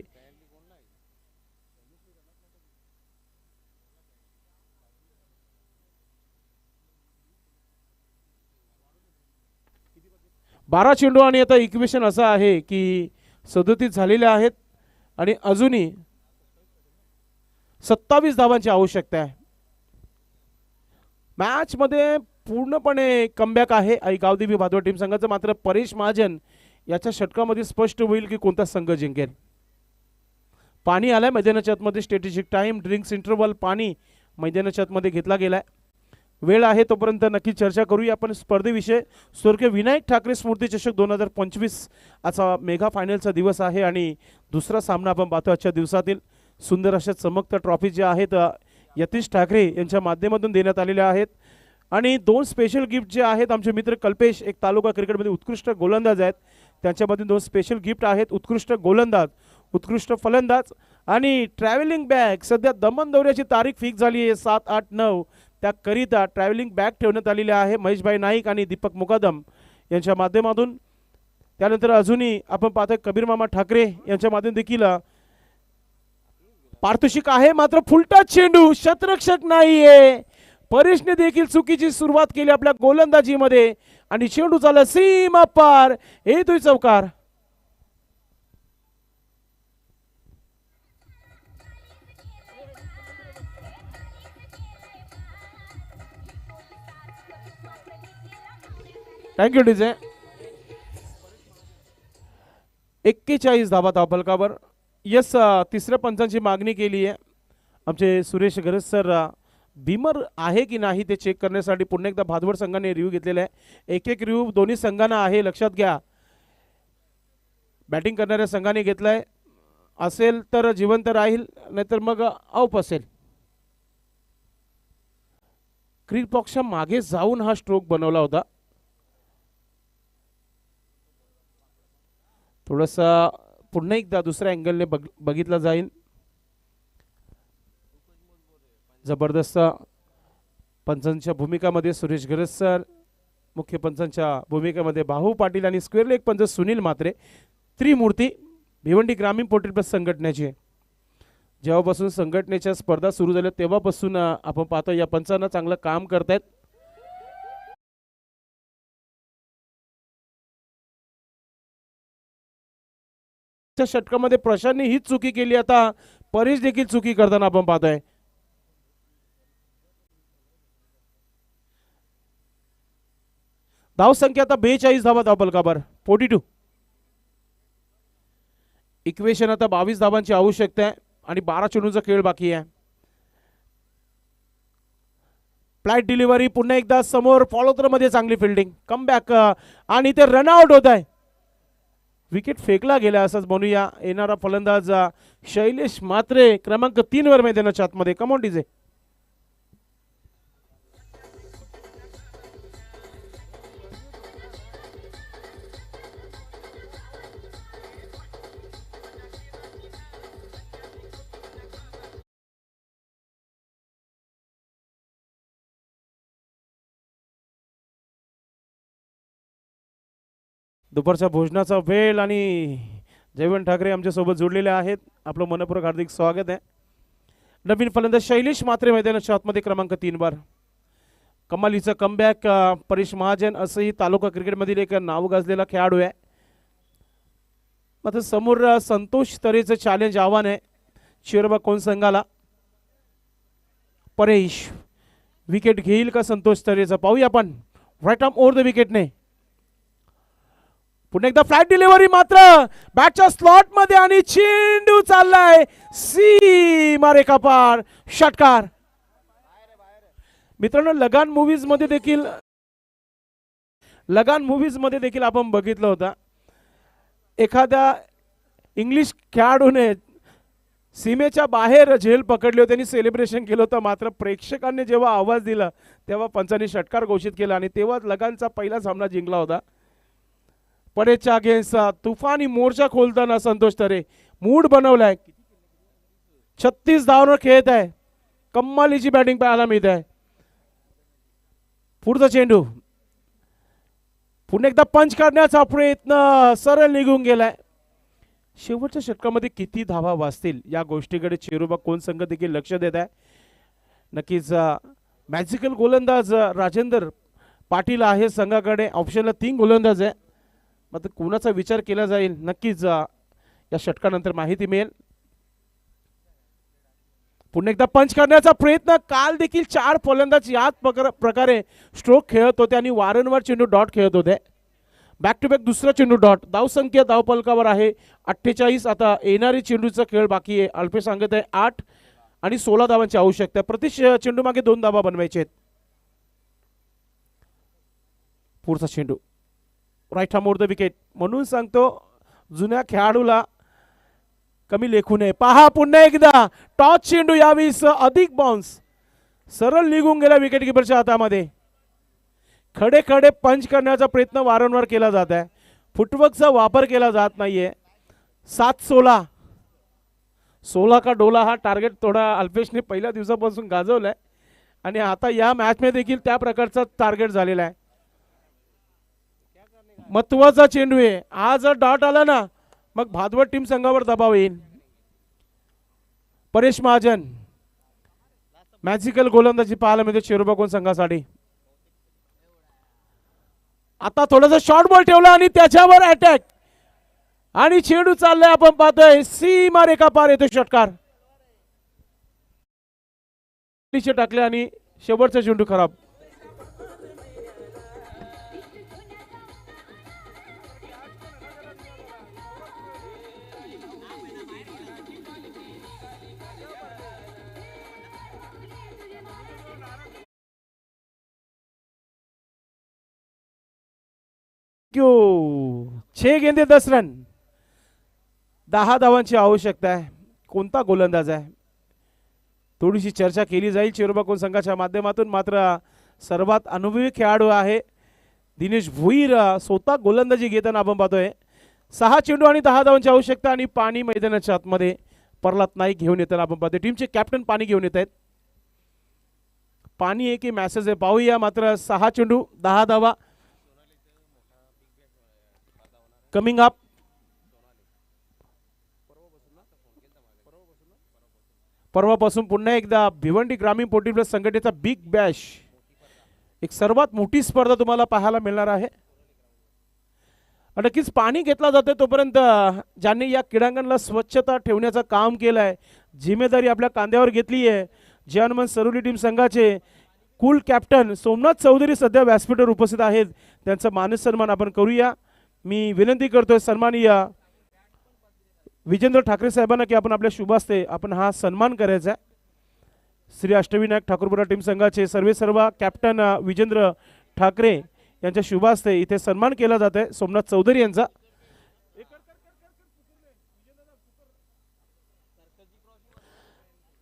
बारा चेंडू आणि आता इक्वेशन असं आहे की 37 झालेले आहेत आणि अजूनही 27 धावांची आवश्यकता आहे. मॅच मध्ये पूर्णपणे कमबॅक आहे आई गावदेवी भादवड टीम संघाचं. मात्र परेश महाजन याच्या षटकामध्ये स्पष्ट होईल की कोणता संघ जिंकेल. पाणी आलाय मैदानाच्या आतमध्ये. स्ट्रॅटेजिक टाइम, ड्रिंक्स इंटरवल, पाणी मैदानाच्या आतमध्ये घेतला गेलाय. वेळ आहे तोपर्यंत नक्की चर्चा करूया आपण स्पर्धेविषयी. स्वर्गीय विनायक ठाकरे स्मृती चषक 2025 आजचा मेगा फायनलचा दिवस आहे आणि दुसरा सामना आपण पाहतो आजच्या दिवसातील. सुंदर अशा चमकत्या ट्रॉफी ज्या आहेत यतीश ठाकरे यांच्या माध्यमातून देण्यात आलेल्या आहेत. आणि 2 स्पेशल गिफ्ट जे आहेत आमचे मित्र कल्पेश, एक तालुका क्रिकेटमध्ये उत्कृष्ट गोलंदाज आहेत, त्यांच्यामधून 2 स्पेशल गिफ्ट आहेत. उत्कृष्ट गोलंदाज, उत्कृष्ट फलंदाज आणि ट्रॅव्हलिंग बॅग. सध्या दमन दौऱ्याची तारीख फिक्स झाली आहे 7, 8, 9. त्याकरिता ट्रॅव्हलिंग बॅग ठेवण्यात आलेली आहे महेशभाई नाईक आणि दीपक मुकादम यांच्या माध्यमातून. त्यानंतर अजूनही आपण पाहतोय कबीर मामा ठाकरे यांच्या माध्यमातून देखील पारितोषिक आहे. मात्र फुलटा चेंडू, क्षेत्ररक्षक नाहीये. परेशने देखील चुकीची सुरुवात केली आपल्या गोलंदाजीमध्ये आणि चेंडू झाला सीमा पार. येतोय चौकार. Thank you DJ. 41 धावा धावफलकावर. यस, तिसऱ्या पंचांची मागणी केली आहे आमचे सुरेश गरज सर. बीमर आहे की नाही ते चेक करण्यासाठी पुन्हा एकदा भादवड संघाने रिव्ह्यू घेतलेला आहे. एक रिव्ह्यू दोन्ही संघांना आहे, लक्षात घ्या. बॅटिंग करणाऱ्या संघाने घेतलाय असेल तर जिवंत राहील, नाहीतर मग आउट असेल. क्रीक बॉक्सच्या मागे जाऊन हा स्ट्रोक बनवला होता. थोडासा पुन्हा एकदा दुसऱ्या अँगलने बघितला जाईल. जबरदस्त पंचांच्या भूमिकामध्ये सुरेश गरज सर, मुख्य पंचांच्या भूमिकेमध्ये भाऊ पाटील आणि स्क्वेअर लेग पंच सुनील म्हात्रे. त्रिमूर्ती भिवंडी ग्रामीण पोल्ट्री प्लस संघटनेची. जेव्हापासून संघटनेच्या स्पर्धा सुरू झाल्या तेव्हापासून आपण पाहतो या पंचांना चांगलं काम करतायत. षटकामध्ये प्रशांतने हीच चुकी केली, आता परेश देखील चुकी करताना आपण पाहतोय. धाव संख्या आता 42 धावा धावफलकावर 42. इक्वेशन आता 22 धावांची आवश्यकता आहे आणि 12 चेंडूचा खेळ बाकी आहे. फ्लाइट डिलिव्हरी पुन्हा एकदा समोर फॉलो मध्ये चांगली फिल्डिंग कमबॅक आणि ते रनआउट होत आहे. विकेट फेकला गेला असंच म्हणूया. येणारा फलंदाज शैलेश म्हात्रे क्रमांक 3 वर मैदानाच्या आतमध्ये. Come on DJ. दुपारच्या भोजनाचा वेळ आणि जयवंत ठाकरे आमच्यासोबत जोडलेले आहेत. आपलं मनपूर्वक हार्दिक स्वागत आहे. नवीन फलंदाज शैलेश म्हात्रे मैदानाच्या आतमध्ये क्रमांक 3 वर. कमालीचा कमबॅक परेश महाजन असंही तालुका क्रिकेटमधील एक नाव गाजलेला खेळाडू आहे. मात्र समोर संतोष तरेचं चॅलेंज आव्हान आहे चिरबा कोण संघाला. परेश विकेट घेईल का संतोष तरेचं पाहूया आपण. राईट आर्म ओव्हर द विकेटने पुन्हा एकदा फ्लाइट डिलिव्हरी मात्र बॅटच्या स्लॉट मध्ये आणि चेंडू चाललाय सीमा रेखा पार. षटकार. मित्रांनो लगान मूवीज मध्ये देखील आपण बघितलं होता एखाद्या इंग्लिश खेळाडूने सीमेच्या बाहेर झेल पकडली होती त्यांनी सेलिब्रेशन केलं होतं. मात्र प्रेक्षकांनी जेव्हा आवाज दिला तेव्हा पंचांनी षटकार घोषित केला आणि तेव्हा लगानचा पहिला सामना जिंकला होता. पडेच्या अगेन्स्ट तुफानी मोर्चा खोलताना संतोष तरे मूड बनवलाय. 36 धावांवर खेळत आहे. कम्मालीची बॅटिंग पाहायला मिळत आहे. पुढचा चेंडू पुन्हा एकदा पंच काढण्याचा प्रयत्न सरळ निघून गेलाय. शेवटच्या षटकामध्ये किती धावा वाचतील या गोष्टीकडे चेरुबा कोण संघ देखील लक्ष देत आहे. नक्कीच मॅजिकल गोलंदाज राजेंद्र पाटील आहे संघाकडे. ऑप्शनला 3 गोलंदाज आहे. मात्र कोणाचा विचार केला जाईल नक्कीच या षटकानंतर माहिती मिळेल. पुन्हा एकदा पंच करण्याचा प्रयत्न. काल देखील 4 फलंदाज याच प्रकारे स्ट्रोक खेळत होते आणि वारंवार चेंडू डॉट खेळत होते. बॅक टू बॅक दुसरा चेंडू डॉट. धावसंख्या धावफलकावर आहे 48. आता येणारी चेंडूचा खेळ बाकी आहे. अल्पेश सांगत आहे 8 आणि 16 धावांची आवश्यकता. प्रति चेंडू मागे 2 धावा बनवायचे आहेत. पुढचा चेंडू right arm over the wicket. म्हणून सांगतो जुन्या खेळाडूला कमी लेखू नये. पहा पुन्हा एकदा टॉस चेंडू यावेळी अधिक बाउन्स सरळ निघून गेला विकेट किपरच्या हातामध्ये. खडे खडे पंच करण्याचा प्रयत्न वारंवार केला जात आहे. फुटवर्कचा वापर केला जात नाहीये. 7-16 का डोला हा टार्गेट थोडा अल्पेशने पहिल्या दिवसापासून गाजवलाय आणि आता या मॅच मध्ये देखील त्या प्रकारचा टार्गेट झालेला आहे. महत्वाचा चेंडू आहे. आज जर डॉट आला ना मग भादवड टीम संघावर दबाव येईल. परेश महाजन मॅजिकल गोलंदाजी पाहायला मिळते चेरुबा कोण संघासाठी. आता थोडासा शॉर्ट बॉल ठेवला आणि त्याच्यावर अटॅक आणि चेंडू चाललाय. आपण पाहतोय सीमा रेखा पार येतो षटकार. टाकले आणि शेवटचा चेंडू खराब. क्यों 6 गेंदे 10 रन. 10 धावांची आवश्यकता आहे. कोणता गोलंदाज आहे थोडीशी चर्चा केली जाईल चेरुबा कोण संघाच्या माध्यमातून. मात्र सर्वात अनुभवी खेळाडू आहे दिनेश भुईर. स्वतः गोलंदाजी घेताना आपण पाहतोय. 6 चेंडू आणि 10 धावांची आवश्यकता आणि पाणी मैदानाच्या आतमध्ये प्रल्हाद नाईक घेऊन येताना आपण पाहतोय. टीमचे कॅप्टन पाणी घेऊन येत आहेत. पाणी एक मॅसेज आहे पाहूया. मात्र 6 चेंडू 10 धावा कमिंग अप. परवापासून पुन्हा एकदा भिवंडी ग्रामीण पोटी प्लस संघटनेचा बिग बॅश एक सर्वात मोठी स्पर्धा तुम्हाला पाहायला मिळणार आहे. नक्कीच पाणी घेतला जाते तोपर्यंत ज्यांनी या क्रीडांगणाला स्वच्छता ठेवण्याचं काम केलंय जिम्मेदारी आपल्या कांद्यावर घेतली आहे. जयहनुमान सरोली टीम संघाचे कूल कॅप्टन सोमनाथ चौधरी सध्या व्यासपीठावर उपस्थित आहेत. त्यांचा मानसन्मान आपण करूया. मी विनंती करतोय सन्माननीय विजेंद्र ठाकरे साहेबांना की आपण आपल्या शुभ हस्ते आपण हा सन्मान करायचा आहे. श्री अष्टविनायक ठाकूरपुरा टीम संघाचे सर्व कॅप्टन विजेंद्र ठाकरे यांच्या शुभ हस्ते इथे सन्मान केला जात आहे सोमनाथ चौधरी यांचा.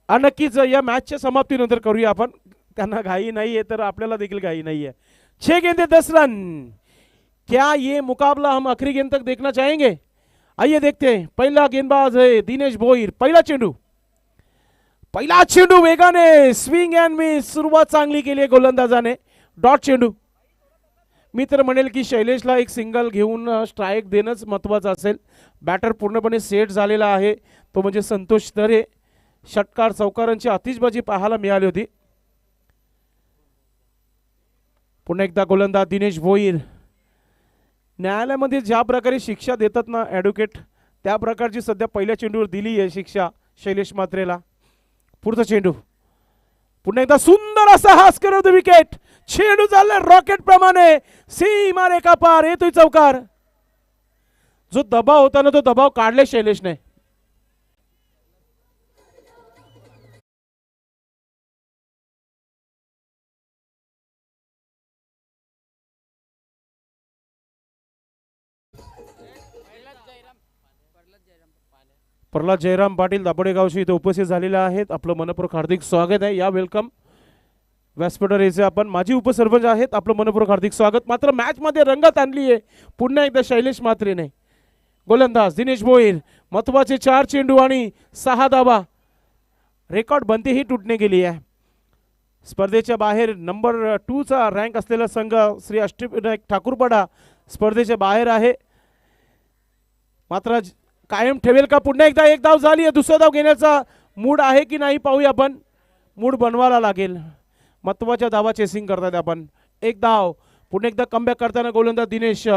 नक्कीच या मॅचच्या समाप्तीनंतर करूया आपण. त्यांना घाई नाही आहे तर आपल्याला देखील घाई नहीं है. 6 गेंदे 10 रन. क्या ये मुकाबला हम आखिरी गेंद तक देखना चाहेंगे? आइए देखते हैं. पहला गेंदबाज है दिनेश भोईर. पहिला चेंडू वेगाने स्विंग अँड मिस. सुरुवात चांगली केली गोलंदाजाने. डॉट चेंडू. मी तर म्हणेल की शैलेशला एक सिंगल घेऊन स्ट्राईक देणंच महत्त्वाचं असेल. बॅटर पूर्णपणे सेट झालेला आहे तो म्हणजे संतोष तरे. षटकार चौकारांची आतिषबाजी पाहायला मिळाली होती. पुन्हा एकदा गोलंदाज दिनेश भोईर. न्यायालयामध्ये ज्या प्रकारे शिक्षा देतात ना ॲडव्होकेट त्या प्रकारची सध्या पहिल्या चेंडूवर दिली आहे शिक्षा शैलेश मात्रेला. पुढचा चेंडू. पुन्हा एकदा सुंदर असा हास करत विकेट. चेंडू चालला रॉकेट प्रमाणे सीमा रेखा पार. येतोय चौकार. जो दबाव होता ना तो दबाव काढले शैलेशने. प्रल्हाद जयराम पाटील दापोडेगावशी इथे उपस्थित झालेले आहेत. आपलं मनपूर्वक हार्दिक स्वागत आहे. या वेलकम व्यासपीठावर यायचे आपण. माजी उपसरपंच आहेत. आपलं मनपूर्वक हार्दिक स्वागत. मात्र मॅच मध्ये रंगत आणली आहे पुन्हा एकदा शैलेश मात्रेने. गोलंदाज दिनेश भोईर. महत्वाचे 4 चेंडू आणि 6 धावा. रेकॉर्ड बनते ही तुटणे गेली आहे. स्पर्धेच्या बाहेर नंबर 2 चा रँक असलेला संघ श्री अष्टविनायक ठाकूरपाडा स्पर्धेच्या बाहेर आहे. मात्र कायम ठेवेल का? पुन्हा एकदा एक धाव झाली आहे. दुसरा धाव घेण्याचा मूड आहे की नाही पाहूया आपण. मूड बनवायला लागेल. महत्वाच्या धावा चेसिंग करतात आपण. एक धाव. पुन्हा एकदा कमबॅक करताना गोलंदाज दिनेश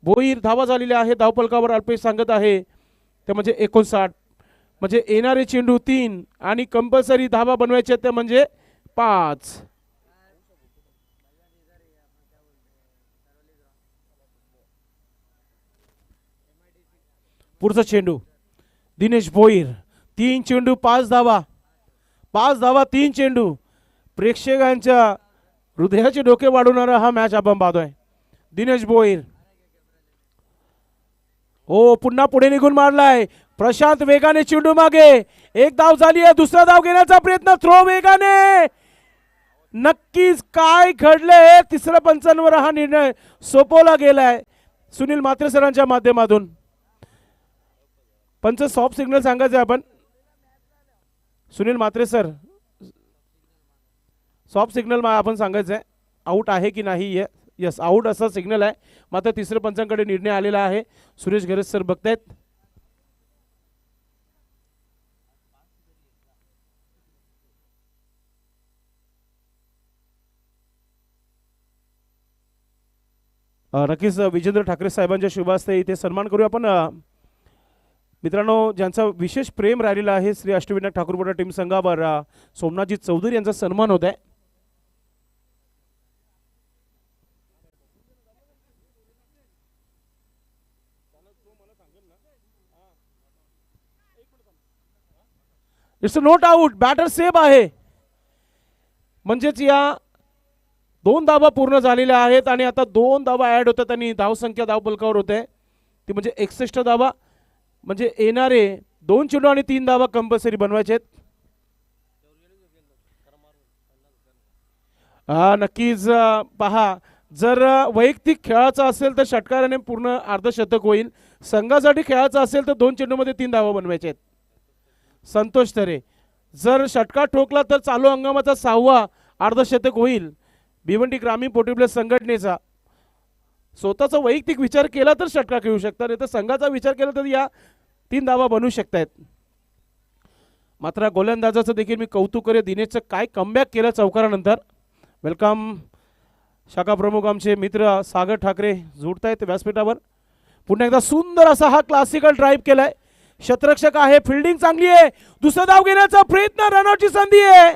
भोईर. धावा झालेल्या आहे धावफलकावर. अल्पेश सांगत आहे ते म्हणजे 59. म्हणजे येणारे चेंडू 3 आणि कंपल्सरी धावा बनवायचे ते म्हणजे 5. पुढचा चेंडू. दिनेश भोईर. 3 चेंडू 5 धावा. 5 धावा 3 चेंडू. प्रेक्षकांच्या हृदयाचे डोके वाढवणारा हा मॅच आपण पाहतोय. दिनेश भोईर. हो पुन्हा पुढे निघून मारलाय प्रशांत. वेगाने चेंडू मागे. एक धाव झाली आहे. दुसरा धाव घेण्याचा प्रयत्न. थ्रो वेगाने. नक्कीच काय घडले? तिसऱ्या पंचांवर हा निर्णय सोपवला गेलाय सुनील मात्रे सरांच्या माध्यमातून. पंच सॉफ्ट सिग्नल सांगायचं आपण. सुनील मात्रे सर सॉफ्ट सिग्नल आपण सांगायचं आहे आउट आहे की नाही. यस आउट असा सिग्नल आहे. मात्र तिसऱ्या पंचांकडे निर्णय आलेला आहे. सुरेश गरज सर बघतायत. नक्कीच विजेंद्र ठाकरे साहेबांच्या शुभ हस्ते इथे सन्मान करूया आपण. मित्रांनो ज्यांचा विशेष प्रेम राहिलेला आहे श्री अष्टविनायक ठाकूरपाडा टीम संघावर सोमनाथजी चौधरी यांचा सन्मान होत आहे. It's not out. Batter safe आहे. म्हणजेच या 2 धावा पूर्ण झालेल्या आहेत आणि आता 2 धावा ऍड होतात आणि धावसंख्या धावफलकावर होते ती म्हणजे 61 धावा. म्हणजे येणारे 2 चेंडू आणि 3 धावा कंपल्सरी बनवायचे आहेत. नक्कीच पहा जर वैयक्तिक खेळाचा असेल तर षटकाराने पूर्ण अर्धशतक होईल. संघासाठी खेळाचा असेल तर 2 चेंडूमध्ये 3 धावा बनवायचे आहेत. संतोष तरे. जर षटकार ठोकला तर चालू हंगामाचा 6वा अर्धशतक होईल. भिवंडी ग्रामीण पोर्टेबल संघटनेचा स्वतःचा वैयक्तिक विचार केला तर षटकार खेळू शकतात. नाही तर संघाचा विचार केला तर या 3 धावा बनवू शकतायत. मात्र गोलंदाजाचं देखील मी कौतुक करे. दिनेशचं काय कमबॅक केलं चौकारानंतर. वेलकम शाखा प्रमुख आमचे मित्र सागर ठाकरे जुळतायत व्यासपीठावर. पुन्हा एकदा सुंदर असा हा क्लासिकल ड्राईव्ह केलाय. क्षेत्ररक्षक आहे. फिल्डिंग चांगली आहे. दुसरा धाव घेण्याचा प्रयत्न. रनआउटची संधी आहे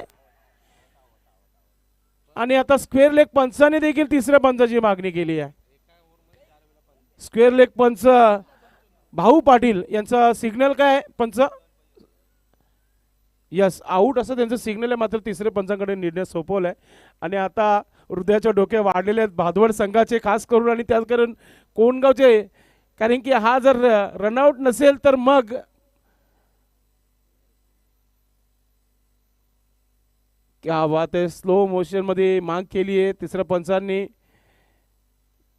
आणि आता स्क्वेअर लेग पंचाने देखील तिसऱ्या पंचाची मागणी केली आहे. स्क्वेअर लेग पंच भाऊ पाटील यांचा सिग्नल काय पंच? यस, आऊट असं त्यांचं सिग्नल आहे. मात्र तिसरे पंचांकडे निर्णय सोपवलाय आणि आता हृदयाच्या डोक्या वाढलेले आहेत भादवड संघाचे खास करून आणि त्याच कारण कोणगावचे. कारण की हा जर रनआउट नसेल तर मग क्या बात आहे, स्लो मोशन मध्ये माग केली आहे तिसऱ्या पंचांनी.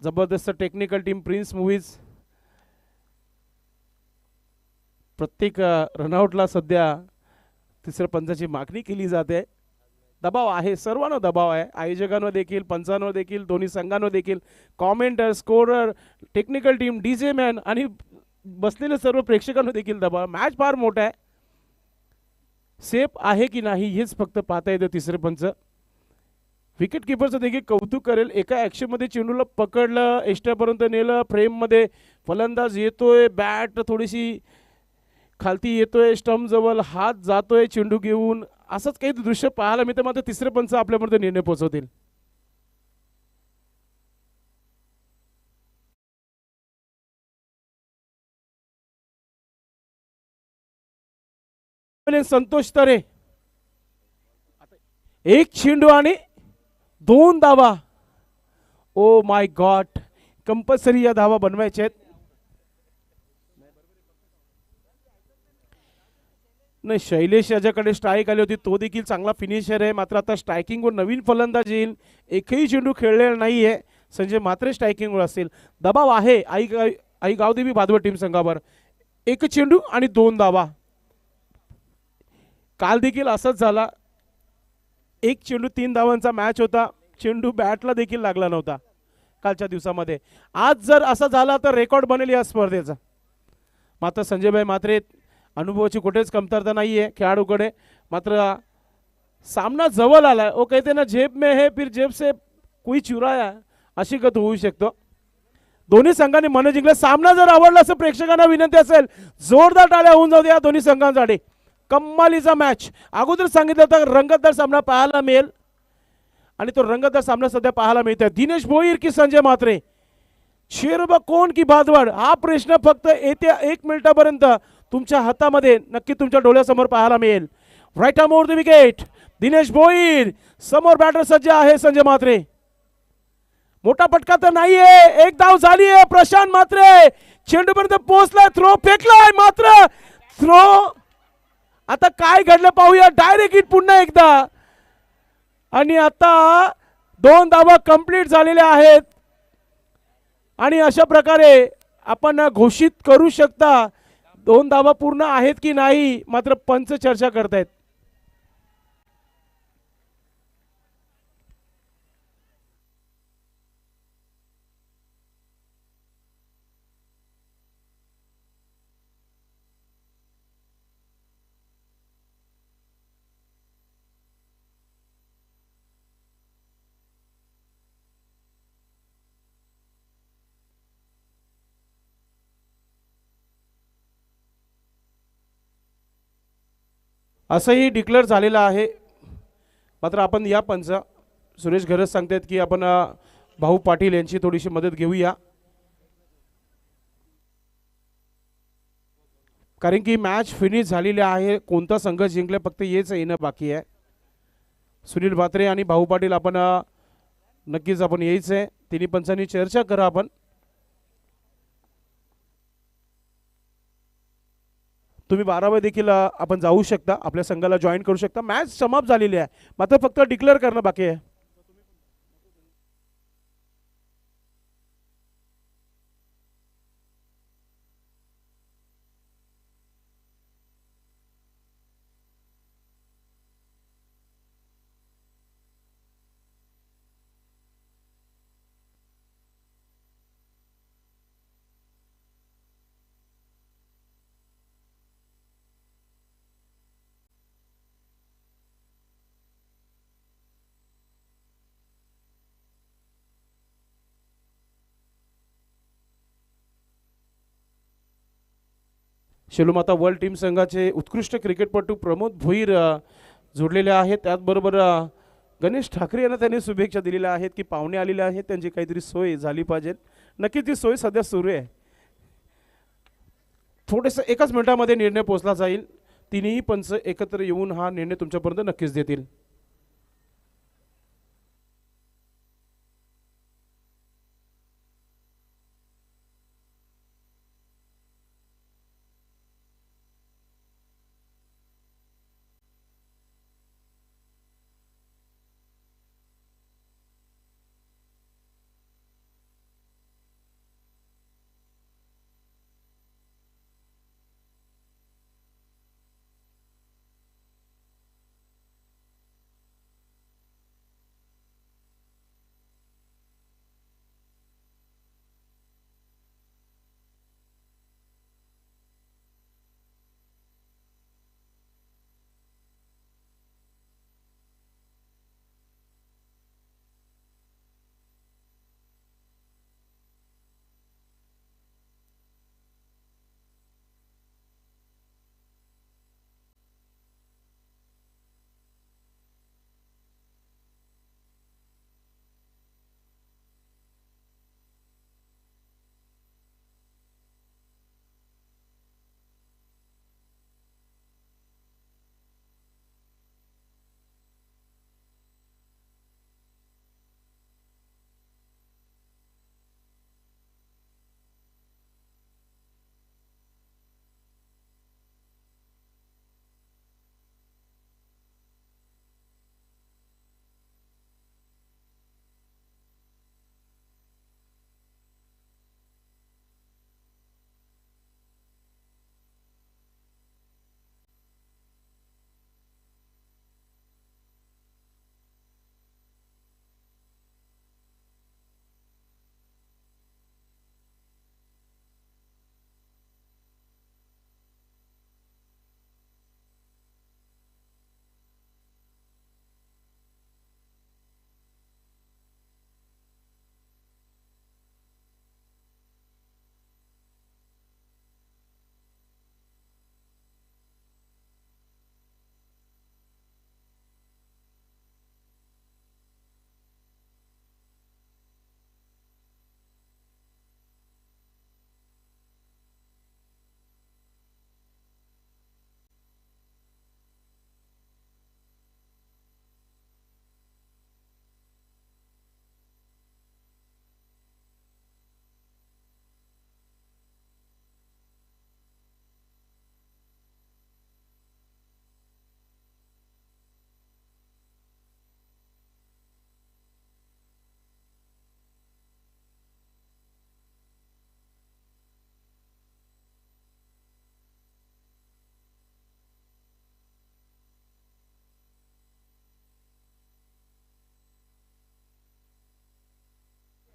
जबरदस्त टेक्निकल टीम प्रिन्स मूवीज. प्रत्येक रनआउटला सध्या तिसऱ्या पंचाची मागणी केली जाते. दबाव आहे, सर्वांना दबाव आहे, आयोजकांवर देखील, पंचांवर देखील, दोन्ही संघांवर देखील, commentator, scorer, technical team, DJ man आणि बसलेले सर्व प्रेक्षकांवर देखील दबाव. मॅच फार मोठा आहे. सेफ आहे की नाही हेच फक्त पाहता येतं. तिसरे पंच विकेट किपरचं देखील कौतुक करेल. एका ॲक्शनमध्ये चेंडूला पकडलं, एक्स्ट्रापर्यंत नेलं, फ्रेममध्ये फलंदाज येतोय, बॅट थोडीशी खालती येतोय, स्टंप जवळ हात जातोय चेंडू घेऊन, असंच काही दृश्य पाहायला मिळतं. मात्र तिसरे पंच आपल्यापर्यंत निर्णय पोहोचवतील. संतोष तरे, एक चेंडू आणि 2 धावा. ओ माय गॉड, कंपल्सरी या धावा बनवायच्या आहेत. नाही, शैलेश याच्याकडे स्ट्राईक आली होती, तो देखील चांगला फिनिशर आहे. मात्र आता स्ट्रायकिंगवर नवीन फलंदाज येईल. एकही चेंडू खेळलेला नाही आहे. संजय मात्रे स्ट्रायकिंगवर असतील. दबाव आहे आई गावदेवी भादवड टीम संघावर. एक चेंडू आणि 2 धावा. काल देखील असंच झाला. एक चेंडू 3 धावांचा मॅच होता. चेंडू बॅटला देखील लागला नव्हता कालच्या दिवसामध्ये. आज जर असा झाला तर रेकॉर्ड बनेल या स्पर्धेचा. मात्र संजयभाई मात्रे अनुभवाची कुठेच कमतरता नाही आहे खेळाडूकडे. मात्र सामना जवळ आलाय. ओ कहते ना, जेब में है फिर जेब से कोई चुराया, अशी गत होऊ शकतो. दोन्ही संघांनी मन जिंकलं. सामना जर आवडला असं प्रेक्षकांना विनंती असेल, जोरदार टाळ्या होऊन जाऊ द्या दोन्ही संघांसाठी. कम्मालीचा मॅच. अगोदर सांगितलं होतं रंगतदार सामना पाहायला मिळेल आणि तो रंगतदार सामना सध्या पाहायला मिळतोय. दिनेश भोईर की संजय मात्रे, शेरबा कोण की भादवड, हा प्रश्न फक्त येत्या 1 मिनिटापर्यंत तुमच्या हातामध्ये नक्की तुमच्या डोळ्यासमोर पाहायला मिळेल. Right arm over the wicket, Dinesh Bhoir. समोर बॅटर सज्ज आहे संजय मात्रे. मोठा पटका तर नाहीये. एक धाव झाली आहे. प्रशांत मात्रे चेंडूपर्यंत पोहोचलाय, थ्रो फेकलाय, मात्र थ्रो. आता काय घडलं पाहूया. डायरेक्ट हिट पुन्हा एकदा आणि आता 2 धावा कंप्लीट झालेल्या आहेत आणि अशा प्रकारे आपण घोषित करू शकता 2 धावा पूर्ण आहेत की नाही. मात्र पंच चर्चा करतायत. असंही डिक्लेअर झालेलं आहे. मात्र आपण या पंच सुरेश घरच सांगतात की आपण भाऊ पाटील यांची थोडीशी मदत घेऊया. कारण की मॅच फिनिश झालेली आहे. कोणता संघ जिंकले फक्त हेच येणं बाकी आहे. सुनील भात्रे आणि भाऊ पाटील आपण नक्कीच आपण यायचं आहे. तिन्ही पंचांनी चर्चा करा. आपण तुम्ही 12 देखील आपण जाऊ शकता, आपल्या संघाला जॉईन करू शकता. मॅच समाप्त झालेली आहे. मात्र फक्त डिक्लेअर करणं बाकी आहे. शेलूमाता वर्ल्ड टीम संघाचे उत्कृष्ट क्रिकेटपटू प्रमोद भोईर जोडलेले आहेत. त्याचबरोबर गणेश ठाकरे यांना त्यांनी शुभेच्छा दिलेल्या आहेत की पाहुणे आलेले आहेत, त्यांची काहीतरी सोय झाली पाहिजे. नक्की ती सोय सध्या सुरू आहे. थोडेसं एकाच मिनिटामध्ये निर्णय पोहोचला जाईल. तिन्ही पंच एकत्र येऊन हा निर्णय तुमच्यापर्यंत नक्कीच देतील.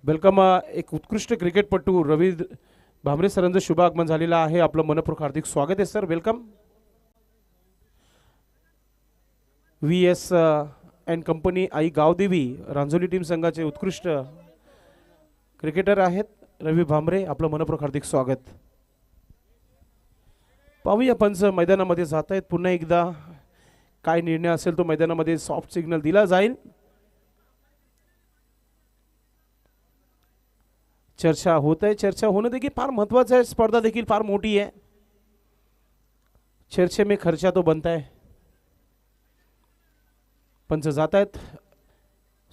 वेलकम. एक उत्कृष्ट क्रिकेटपटू रवी भामरे सरांचं शुभ आगमन झालेलं आहे. आपलं मनपूर्वक हार्दिक स्वागत आहे sir. Welcome. VS and company Aai Gavdevi Ranjoli team संघाचे उत्कृष्ट क्रिकेटर आहेत रवी भामरे. आपलं मनपूर्वक हार्दिक स्वागत. पाहूया पंच मैदानामध्ये जात आहेत. पुन्हा एकदा काय निर्णय असेल तो मैदानामध्ये सॉफ्ट सिग्नल दिला जाईल. चर्चा होत आहे. चर्चा होणं देखील फार महत्त्वाचं आहे. स्पर्धा देखील फार मोठी आहे. चर्चे में खर्चा तो बनता है. पंच जात आहेत.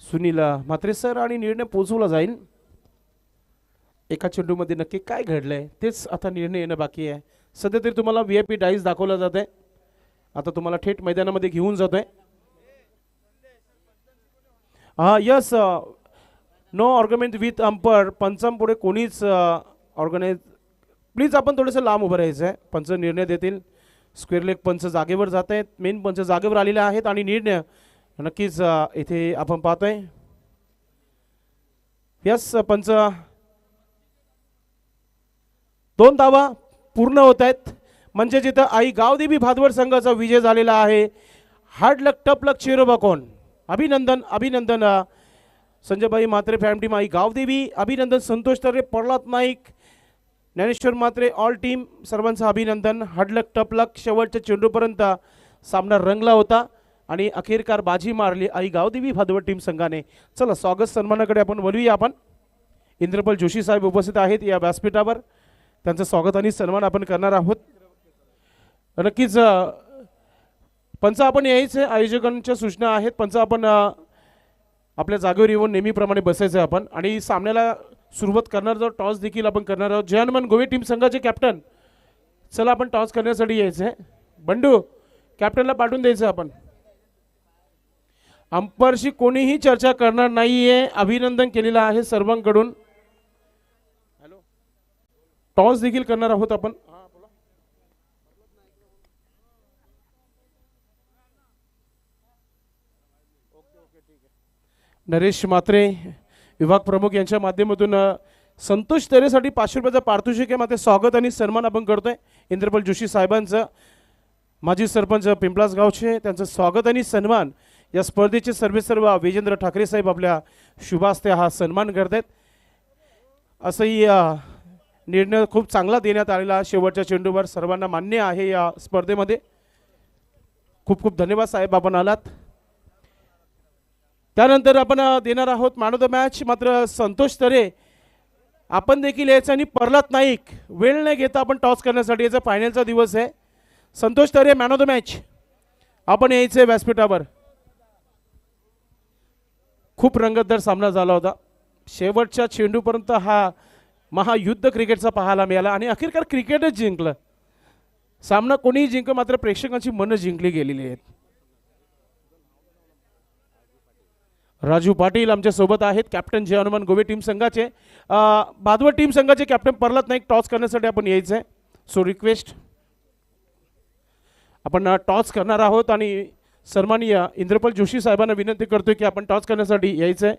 सुनील म्हात्रे सर आणि निर्णय पोहोचवला जाईल. एका चेंडूमध्ये नक्की काय घडलंय तेच आता निर्णय येणं बाकी आहे. सध्या तरी तुम्हाला VIP डाईस दाखवला जात आहे. आता तुम्हाला थेट मैदानामध्ये घेऊन जातोय. Yes, no argument with umpire. पंचांपुढे कोणीच ऑर्गनाइज प्लीज आपण थोडंसं लांब उभं राहायचं आहे. पंच निर्णय देतील. स्क्वेअर लेग पंच जागेवर जात आहेत. मेन पंच जागेवर आलेले आहेत आणि निर्णय नक्कीच इथे आपण पाहतोय. यस पंच, 2 धावा पूर्ण होत आहेत. म्हणजे जिथं आई गावदेवी भादवड संघाचा विजय झालेला आहे. हार्ड लक टफ लक चिरोबा कोण. अभिनंदन अभिनंदन. संजयभाई म्हात्रे फॅम टीम आई गावदेवी अभिनंदन. संतोष तरे, प्रल्हाद नाईक, ज्ञानेश्वर म्हात्रे ऑल टीम सर्वांचं अभिनंदन. हार्डलक टपलक शेवटच्या चेंडूपर्यंत सामना रंगला होता आणि अखेरकार बाजी मारली आई गावदेवी भादवड टीम संघाने. चला स्वागत सन्मानाकडे आपण वळूया. आपण इंद्रपाल जोशी साहेब उपस्थित आहेत या व्यासपीठावर. त्यांचं स्वागत आणि सन्मान आपण करणार आहोत. नक्कीच पंच आपण यायचे, आयोजकांच्या सूचना आहेत. पंच आपण आपल्या जागेवर येऊन नेहमीप्रमाणे बसायचं आपण आणि सामन्याला सुरुवात करणार जो टॉस देखील आपण करणार आहोत. जय हनुमान गोवे टीम संघाचे कॅप्टन, चला आपण टॉस करण्यासाठी यायचं आहे. बंडू कॅप्टनला पाठवून द्यायचं आपण. अंपायरशी कोणीही चर्चा करणार नाहीये, अभिनंदन केलेलं आहे सर्वांकडून. टॉस देखील करणार आहोत आपण. नरेश मात्रे विभाग प्रमुख यांच्या माध्यमातून संतोष तेरेसाठी 500 रुपयाचा पारितोषिक आहे. मात्र स्वागत आणि सन्मान आपण करतोय इंद्रपाल जोशी साहेबांचं. माजी सरपंच पिंपलास गावचे त्यांचं स्वागत आणि सन्मान. या स्पर्धेचे सर्वेसर्व विजेंद्र ठाकरे साहेब आपल्या शुभास्ते हा सन्मान करतात. असंही निर्णय खूप चांगला देण्यात आलेला शेवटच्या चेंडूवर सर्वांना मान्य आहे या स्पर्धेमध्ये. खूप खूप धन्यवाद साहेब आपण आलात. त्यानंतर आपण देणार आहोत मॅन ऑफ द मॅच. मात्र संतोष तरे आपण देखील यायचं आणि प्रल्हाद नाईक वेळ न घेता आपण टॉस करण्यासाठी, याचा फायनलचा दिवस आहे. संतोष तरे मॅन ऑफ द मॅच आपण यायचं व्यासपीठावर. खूप रंगतदार सामना झाला होता. शेवटच्या चेंडूपर्यंत हा महायुद्ध क्रिकेटचा पाहायला मिळाला आणि अखेरकार क्रिकेटच जिंकलं. सामना कोणीही जिंकलं, मात्र प्रेक्षकांची मनं जिंकली गेलेली आहेत. राजू पाटील आमच्या सोबत आहेत, कॅप्टन जय हनुमान गोवे टीम संघाचे. भादवड टीम संघाचे कॅप्टन प्रल्हाद नाईक टॉस करण्यासाठी आपण यायचं आहे. सो रिक्वेस्ट आपण टॉस करणार आहोत आणि सन्माननीय इंद्रपाल जोशी साहेबांना विनंती करतोय की आपण टॉस करण्यासाठी यायचं आहे.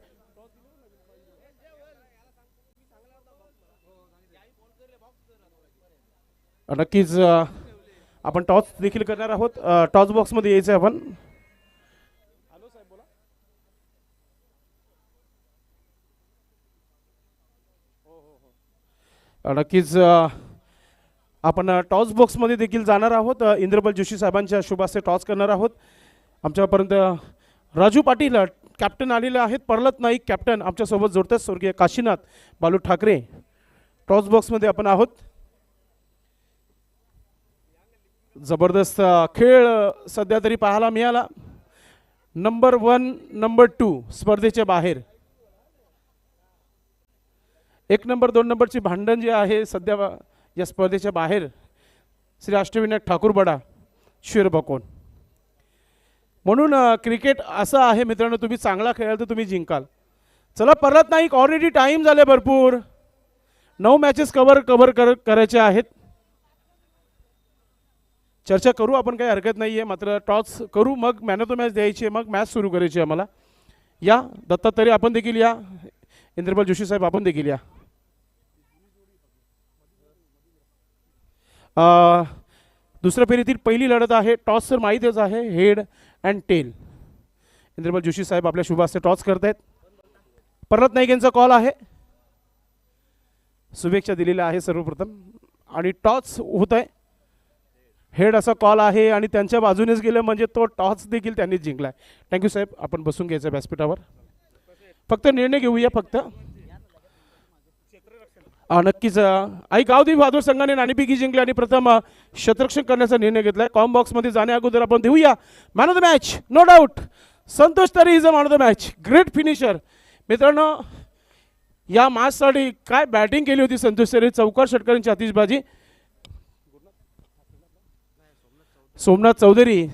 नक्कीच आपण टॉस देखील करणार आहोत. टॉस बॉक्समध्ये यायचं आहे आपण. नक्कीच आपण टॉस बॉक्समध्ये देखील जाणार आहोत. इंद्रपाल जोशी साहेबांच्या शुभास्ते टॉस करणार आहोत. आमच्यापर्यंत राजू पाटील कॅप्टन आलेले आहेत. प्रल्हाद नाईक कॅप्टन आमच्यासोबत जोडतात. स्वर्गीय काशीनाथ बालू ठाकरे टॉस बॉक्समध्ये आपण आहोत. जबरदस्त खेळ सध्या तरी पाहायला मिळाला. नंबर 1 नंबर 2 स्पर्धेच्या बाहेर. 1 नंबर 2 नंबरची भांडण जे आहे सध्या या स्पर्धेच्या बाहेर श्री अष्टविनायक ठाकूरबडा शिरबकोन. म्हणून क्रिकेट असं आहे मित्रांनो, तुम्ही चांगला खेळाल तर तुम्ही जिंकाल. चला प्रल्हाद नाईक, ऑलरेडी टाईम झाले भरपूर. 9 मॅचेस कव्हर करायचे आहेत. चर्चा करू आपण, काही हरकत नाही आहे. मात्र टॉस करू, मग मॅन ऑफ द मॅच द्यायची, मग मॅच सुरू करायची आम्हाला. या दत्तात्रय आपण देखील या. इंद्रपाल जोशी साहेब आपण देखील या. दुसऱ्या फेरीतील पहिली लढत आहे. टॉस तर माहीतच आहे, head and tail. Indrapal Joshi साहेब आपल्या शुभास्ते टॉस करतायत. प्रल्हाद नाईक यांचा कॉल आहे. शुभेच्छा दिलेल्या आहे सर्वप्रथम आणि टॉस होत आहे. हेड असा कॉल आहे आणि त्यांच्या बाजूनेच गेलं म्हणजे तो टॉस देखील त्यांनीच जिंकलाय. थँक्यू साहेब. आपण बसून घ्यायचं व्यासपीठावर. फक्त निर्णय घेऊया फक्त. नक्कीच आई गावदेवी बहादूर संघाने नाणेफेकी जिंकली आणि प्रथम क्षेत्ररक्षण करण्याचा निर्णय घेतलाय. कॉम बॉक्समध्ये जाण्या अगोदर आपण देऊया man of the match. No doubt Santosh Tare is a man of the match. Great finisher. मित्रांनो या मॅचसाठी काय बॅटिंग केली होती संतोष तरे. चौकार षटकारांची आतिषबाजी. सोमनाथ चौधरी.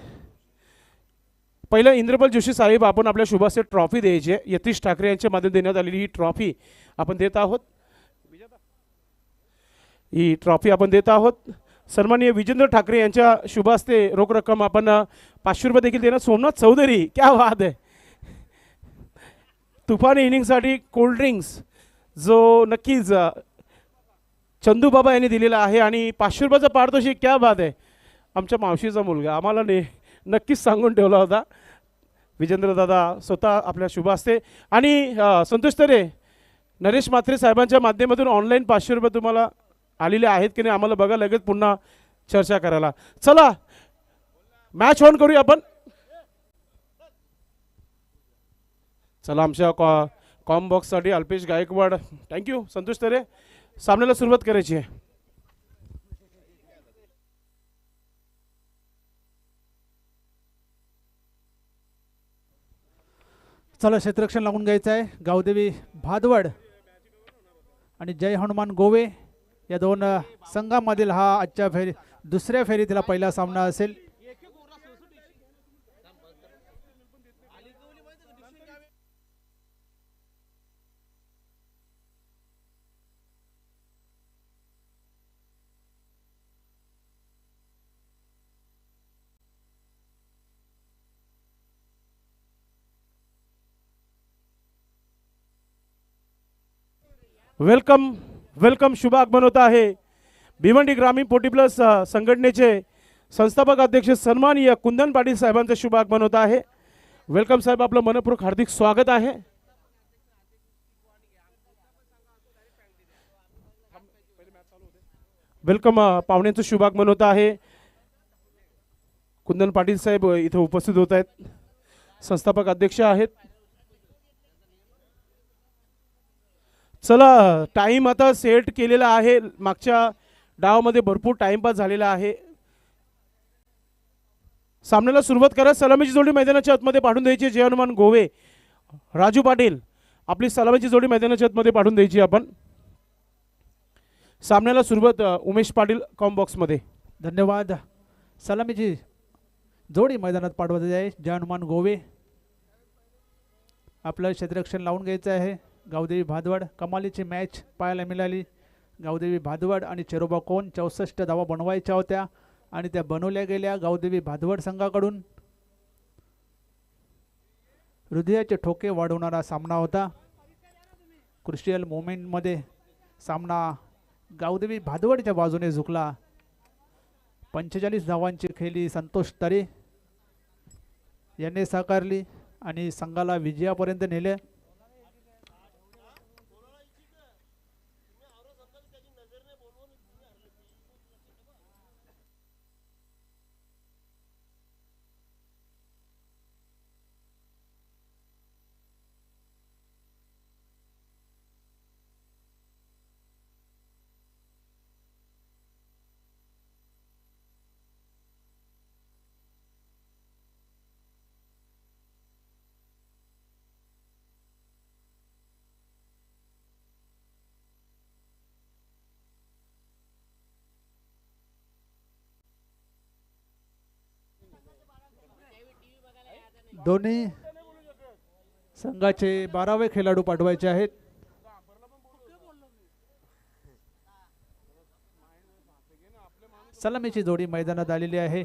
पहिलं इंद्रपाल जोशी साहेब आपण आपल्या शुभास्ते ट्रॉफी द्यायची. यतीश ठाकरे यांच्या माध्यमातून देण्यात आलेली ही ट्रॉफी आपण देत आहोत. ही ट्रॉफी आपण देत आहोत. सन्माननीय विजेंद्र ठाकरे यांच्या शुभास्ते रोख रक्कम आपण 500 रुपये देखील देणार. सोमनाथ चौधरी क्या बात आहे. तुफानी इनिंगसाठी कोल्ड्रिंक्स जो नक्कीच चंदू बाबा यांनी दिलेला आहे आणि 500 रुपयाचा पारितोषिक. क्या बात आहे. आमच्या मावशीचा मुलगा आम्हाला नक्कीच सांगून ठेवला होता. विजेंद्र दादा स्वतः आपल्या शुभास्ते आणि संतोष तरे नरेश मात्रे साहेबांच्या माध्यमातून ऑनलाईन 500 रुपये तुम्हाला आलेले आहेत की नाही आम्हाला बघा, लगेच पुन्हा चर्चा करायला. चला मॅच ऑन करूया आपण. चला आमच्या कॉम बॉक्ससाठी अल्पेश गायकवाड. थँक्यू संतोष तरे. सामन्याला सुरुवात करायची आहे. चला क्षेत्ररक्षण लागून घ्यायचं आहे. गावदेवी भादवड आणि जय हनुमान गोवे या दोन संघामधील हा आजच्या दुसऱ्या फेरीतला पहिला सामना असेल. वेलकम वेलकम शुभ आगमन होत आहे. भिवंडी ग्रामीण पोटी प्लस संघटनेचे संस्थापक अध्यक्ष सन्माननीय कुंदन पाटील साहेबांचं शुभ आगमन होत आहे. वेलकम साहेब, आपलं मनपूर्वक हार्दिक स्वागत आहे. वेलकम पाहुण्यांचं शुभ आगमन होत आहे. कुंदन पाटील साहेब इथे उपस्थित होत आहेत. संस्थापक अध्यक्ष आहेत. चला, टाइम आता सेट केलेला आहे. मागच्या डावामध्ये भरपूर टाइमपास झालेला आहे. सामन्याला सुरुवात करा. सलामीची जोडी मैदानाच्या आतमध्ये पाठवून द्यायची. जय हनुमान गोवे, राजू पाटील, आपली सलामीची जोडी मैदानाच्या आतमध्ये पाठवून द्यायची. आपण सामन्याला सुरुवात उमेश पाटील कॉम बॉक्समध्ये. धन्यवाद. सलामीची जोडी मैदानात पाठवत आहे. जय हनुमान गोवे. आपलं क्षेत्ररक्षण लावून घ्यायचं आहे. गावदेवी भादवड. कमालीची मॅच पाहायला मिळाली. गावदेवी भादवड आणि चेरोबा कोण 64 धावा बनवायच्या होत्या आणि त्या बनवल्या गेल्या गावदेवी भादवड संघाकडून. हृदयाचे ठोके वाढवणारा सामना होता. क्रुशियल मोमेंटमध्ये सामना गावदेवी भादवडच्या बाजूने झुकला. 45 धावांची खेळी संतोष तरे यांनी साकारली आणि संघाला विजयापर्यंत नेले. दोन्ही संघाचे 12वे खेळाडू पाठवायचे आहेत. सलामीची जोडी मैदानात आलेली आहे.